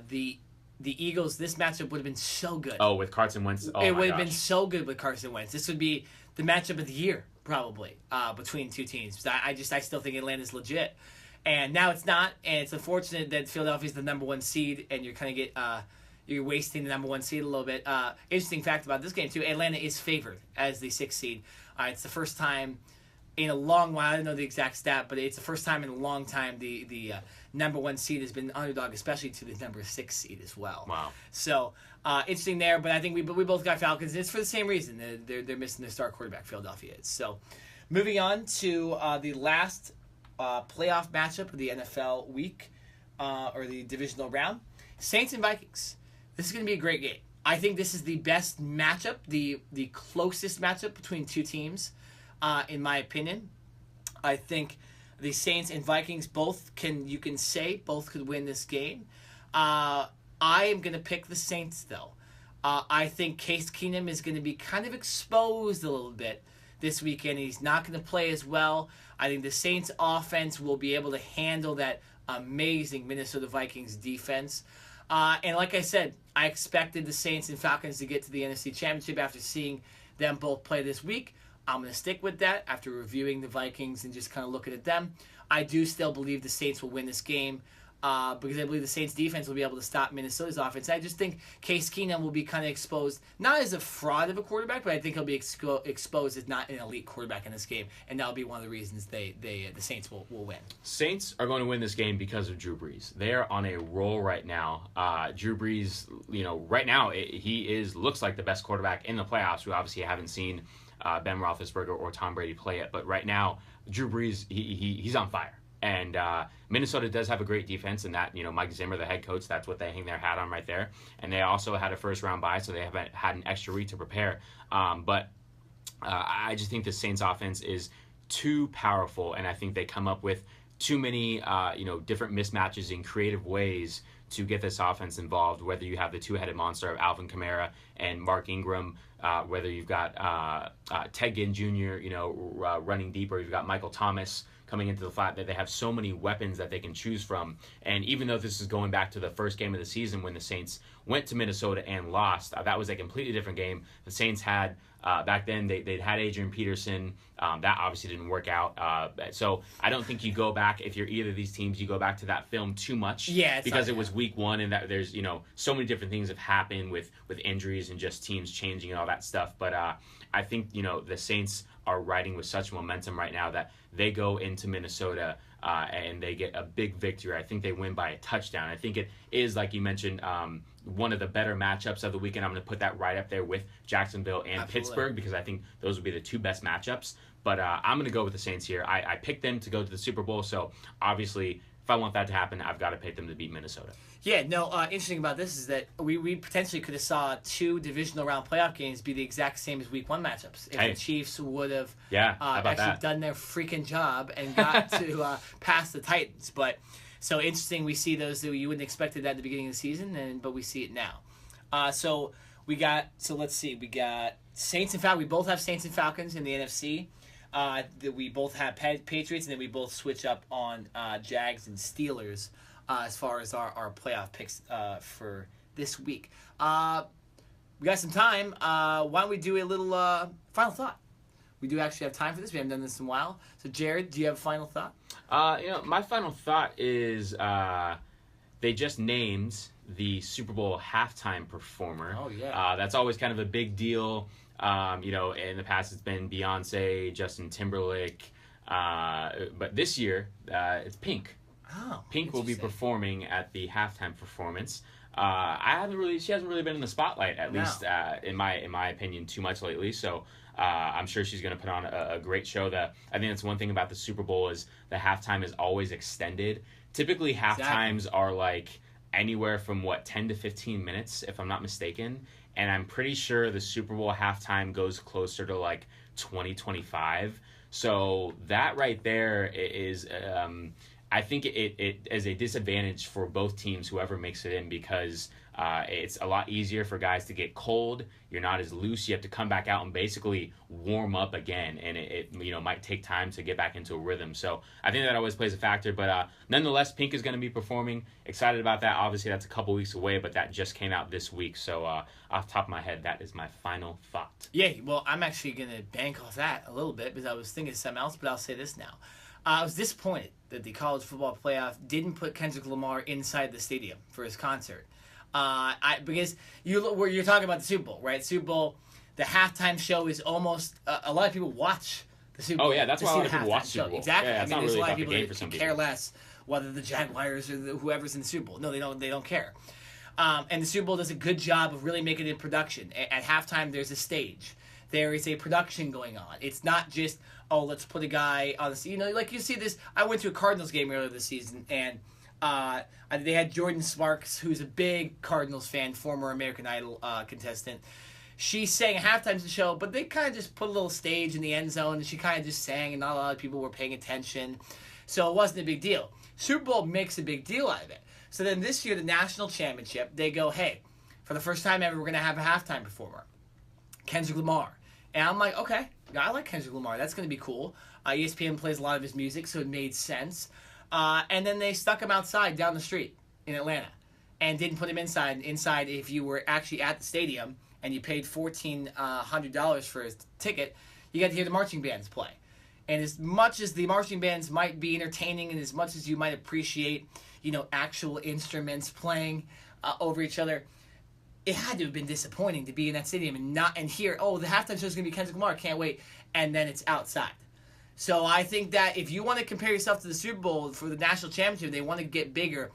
the Eagles, this matchup would have been so good. Oh, with Carson Wentz? Oh, it would have been so good with Carson Wentz. This would be the matchup of the year, probably, between 2 teams. I still think Atlanta's legit. And now it's not, and it's unfortunate that Philadelphia's the number 1 seed, and you're kind of you're wasting the number 1 seed a little bit. Interesting fact about this game, too, Atlanta is favored as the 6th seed. It's the first time in a long while, I don't know the exact stat, but it's the first time in a long time the number 1 seed has been underdog, especially to the number 6 seed as well. Wow. So Interesting there, but I think we both got Falcons. It's for the same reason. They're missing their star quarterback, Philadelphia is. So, moving on to the last playoff matchup of the NFL week, or the divisional round, Saints and Vikings. This is going to be a great game. I think this is the best matchup, the closest matchup between two teams, in my opinion. I think the Saints and Vikings both could win this game. I am going to pick the Saints, though. I think Case Keenum is going to be kind of exposed a little bit this weekend. He's not going to play as well. I think the Saints offense will be able to handle that amazing Minnesota Vikings defense. And like I said, I expected the Saints and Falcons to get to the NFC Championship after seeing them both play this week. I'm going to stick with that after reviewing the Vikings and just kind of looking at them. I do still believe the Saints will win this game. Because I believe the Saints defense will be able to stop Minnesota's offense. I just think Case Keenum will be kind of exposed, not as a fraud of a quarterback, but I think he'll be exposed as not an elite quarterback in this game, and that'll be one of the reasons the Saints will win. Saints are going to win this game because of Drew Brees. They're on a roll right now. Drew Brees, right now he looks like the best quarterback in the playoffs. We obviously haven't seen Ben Roethlisberger or Tom Brady play it, but right now Drew Brees he's on fire. And Minnesota does have a great defense, and that, Mike Zimmer, the head coach, that's what they hang their hat on right there. And they also had a first-round bye, so they haven't had an extra week to prepare. But I just think the Saints offense is too powerful, and I think they come up with too many, different mismatches in creative ways to get this offense involved, whether you have the two-headed monster of Alvin Kamara and Mark Ingram, whether you've got Ted Ginn Jr., running deep, or you've got Michael Thomas coming into the flat, that they have so many weapons that they can choose from. And even though this is going back to the first game of the season when the Saints went to Minnesota and lost, that was a completely different game. The Saints had, back then, they'd had Adrian Peterson. That obviously didn't work out. So I don't think you go back, if you're either of these teams, you go back to that film too much. Yeah, because it was week one, and that there's, so many different things have happened with injuries and just teams changing and all that stuff. But I think, the Saints are riding with such momentum right now that they go into Minnesota and they get a big victory. I think they win by a touchdown. I think it is, like you mentioned, one of the better matchups of the weekend. I'm going to put that right up there with Jacksonville and Absolutely. Pittsburgh, because I think those would be the two best matchups. But I'm going to go with the Saints here. I picked them to go to the Super Bowl, so obviously if I want that to happen, I've got to pick them to beat Minnesota. Yeah, no, interesting about this is that we potentially could have saw two divisional round playoff games be the exact same as week one matchups. If the Chiefs would have actually done their freaking job and got to pass the Titans. But so interesting, we see those that you wouldn't expect that at the beginning of the season, but we see it now. So let's see, we got Saints and Falcons. We both have Saints and Falcons in the NFC. That we both have Patriots, and then we both switch up on Jags and Steelers as far as our playoff picks for this week. We got some time. Why don't we do a little final thought? We do actually have time for this. We haven't done this in a while. So, Jared, do you have a final thought? My final thought is they just named the Super Bowl halftime performer. Oh, yeah. That's always kind of a big deal. In the past it's been Beyonce, Justin Timberlake, but this year it's Pink. Oh, Pink will be performing at the halftime performance. She hasn't really been in the spotlight, at least in my opinion, too much lately. So I'm sure she's going to put on a great show. I think that's one thing about the Super Bowl is the halftime is always extended. Typically halftimes are like anywhere from 10 to 15 minutes, if I'm not mistaken. And I'm pretty sure the Super Bowl halftime goes closer to 2025. So that right there is, I think it is a disadvantage for both teams, whoever makes it in, because it's a lot easier for guys to get cold. You're not as loose. You have to come back out and basically warm up again, and it might take time to get back into a rhythm. So I think that always plays a factor. But nonetheless, Pink is going to be performing. Excited about that. Obviously, that's a couple weeks away, but that just came out this week. So off the top of my head, that is my final thought. Yeah, well, I'm actually going to bank off that a little bit because I was thinking of something else, but I'll say this now. I was disappointed that the college football playoff didn't put Kendrick Lamar inside the stadium for his concert. Because you're talking about the Super Bowl, right? Super Bowl, the halftime show is almost a lot of people watch the Super Bowl. Oh yeah, that's why a lot of people watch Super Bowl. Exactly. Yeah, I mean, there's really a lot of people the that for some care less whether the Jaguars or whoever's in the Super Bowl. No, they don't care. And the Super Bowl does a good job of really making it in production. At halftime, there's a stage. There is a production going on. It's not just, oh, let's put a guy on the, like you see this. I went to a Cardinals game earlier this season, and they had Jordan Sparks, who's a big Cardinals fan, former American Idol contestant. She sang at halftime of the show, but they kind of just put a little stage in the end zone, and she kind of just sang, and not a lot of people were paying attention. So it wasn't a big deal. Super Bowl makes a big deal out of it. So then this year, the national championship, they go, hey, for the first time ever, we're going to have a halftime performer, Kendrick Lamar. And I'm like, okay, I like Kendrick Lamar. That's going to be cool. ESPN plays a lot of his music, so it made sense. And then they stuck him outside down the street in Atlanta and didn't put him inside. Inside, if you were actually at the stadium and you paid $1,400 for his ticket, you got to hear the marching bands play. And as much as the marching bands might be entertaining and as much as you might appreciate, actual instruments playing over each other, it had to have been disappointing to be in that stadium and hear, oh, the halftime show is going to be Kendrick Lamar, can't wait, and then it's outside. So I think that if you want to compare yourself to the Super Bowl for the national championship, they want to get bigger,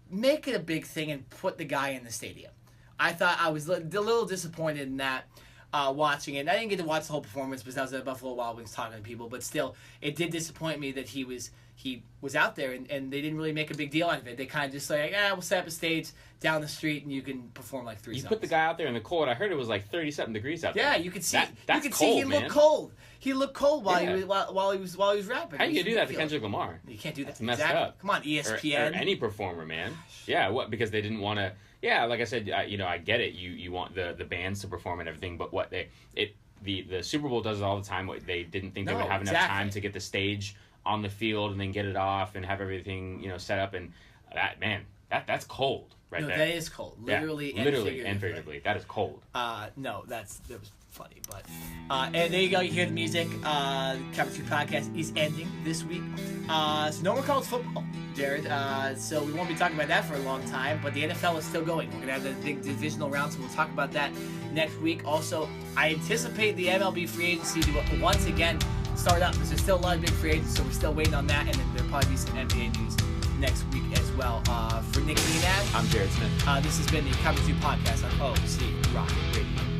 make it a big thing and put the guy in the stadium. I thought I was a little disappointed in that watching it. I didn't get to watch the whole performance because I was at Buffalo Wild Wings talking to people, but still, it did disappoint me that he was out there and they didn't really make a big deal out of it. They kind of just like, we'll set up a stage down the street and you can perform like 3 songs. You put the guy out there in the cold. I heard it was like 30-something degrees out there. Yeah, you could see. That's you could cold, see he man. looked cold. He looked cold while he was rapping. How you gonna do that to Kendrick Lamar? You can't do that. That's messed exactly. up. Come on, ESPN. Or any performer, man. Yeah, what? Because they didn't want to. Yeah, like I said, I get it. You want the bands to perform and everything, but what the Super Bowl does it all the time. What they didn't think they would have enough time to get the stage on the field and then get it off and have everything set up, and that's cold right there. That is cold. Literally and figuratively. That is cold. No, that was funny, but and there you go. You hear the music. Cover 2 podcast is ending this week. So no more college football, Jared. So we won't be talking about that for a long time. But the NFL is still going. We're gonna have the big divisional round, so we'll talk about that next week. Also, I anticipate the MLB free agency to once again start up because there's still a lot of big free agents, so we're still waiting on that, and then there'll probably be some NBA news next week as well. For Nick Enad, I'm Jared Smith. This has been the Cover 2 podcast on OC Rock Radio.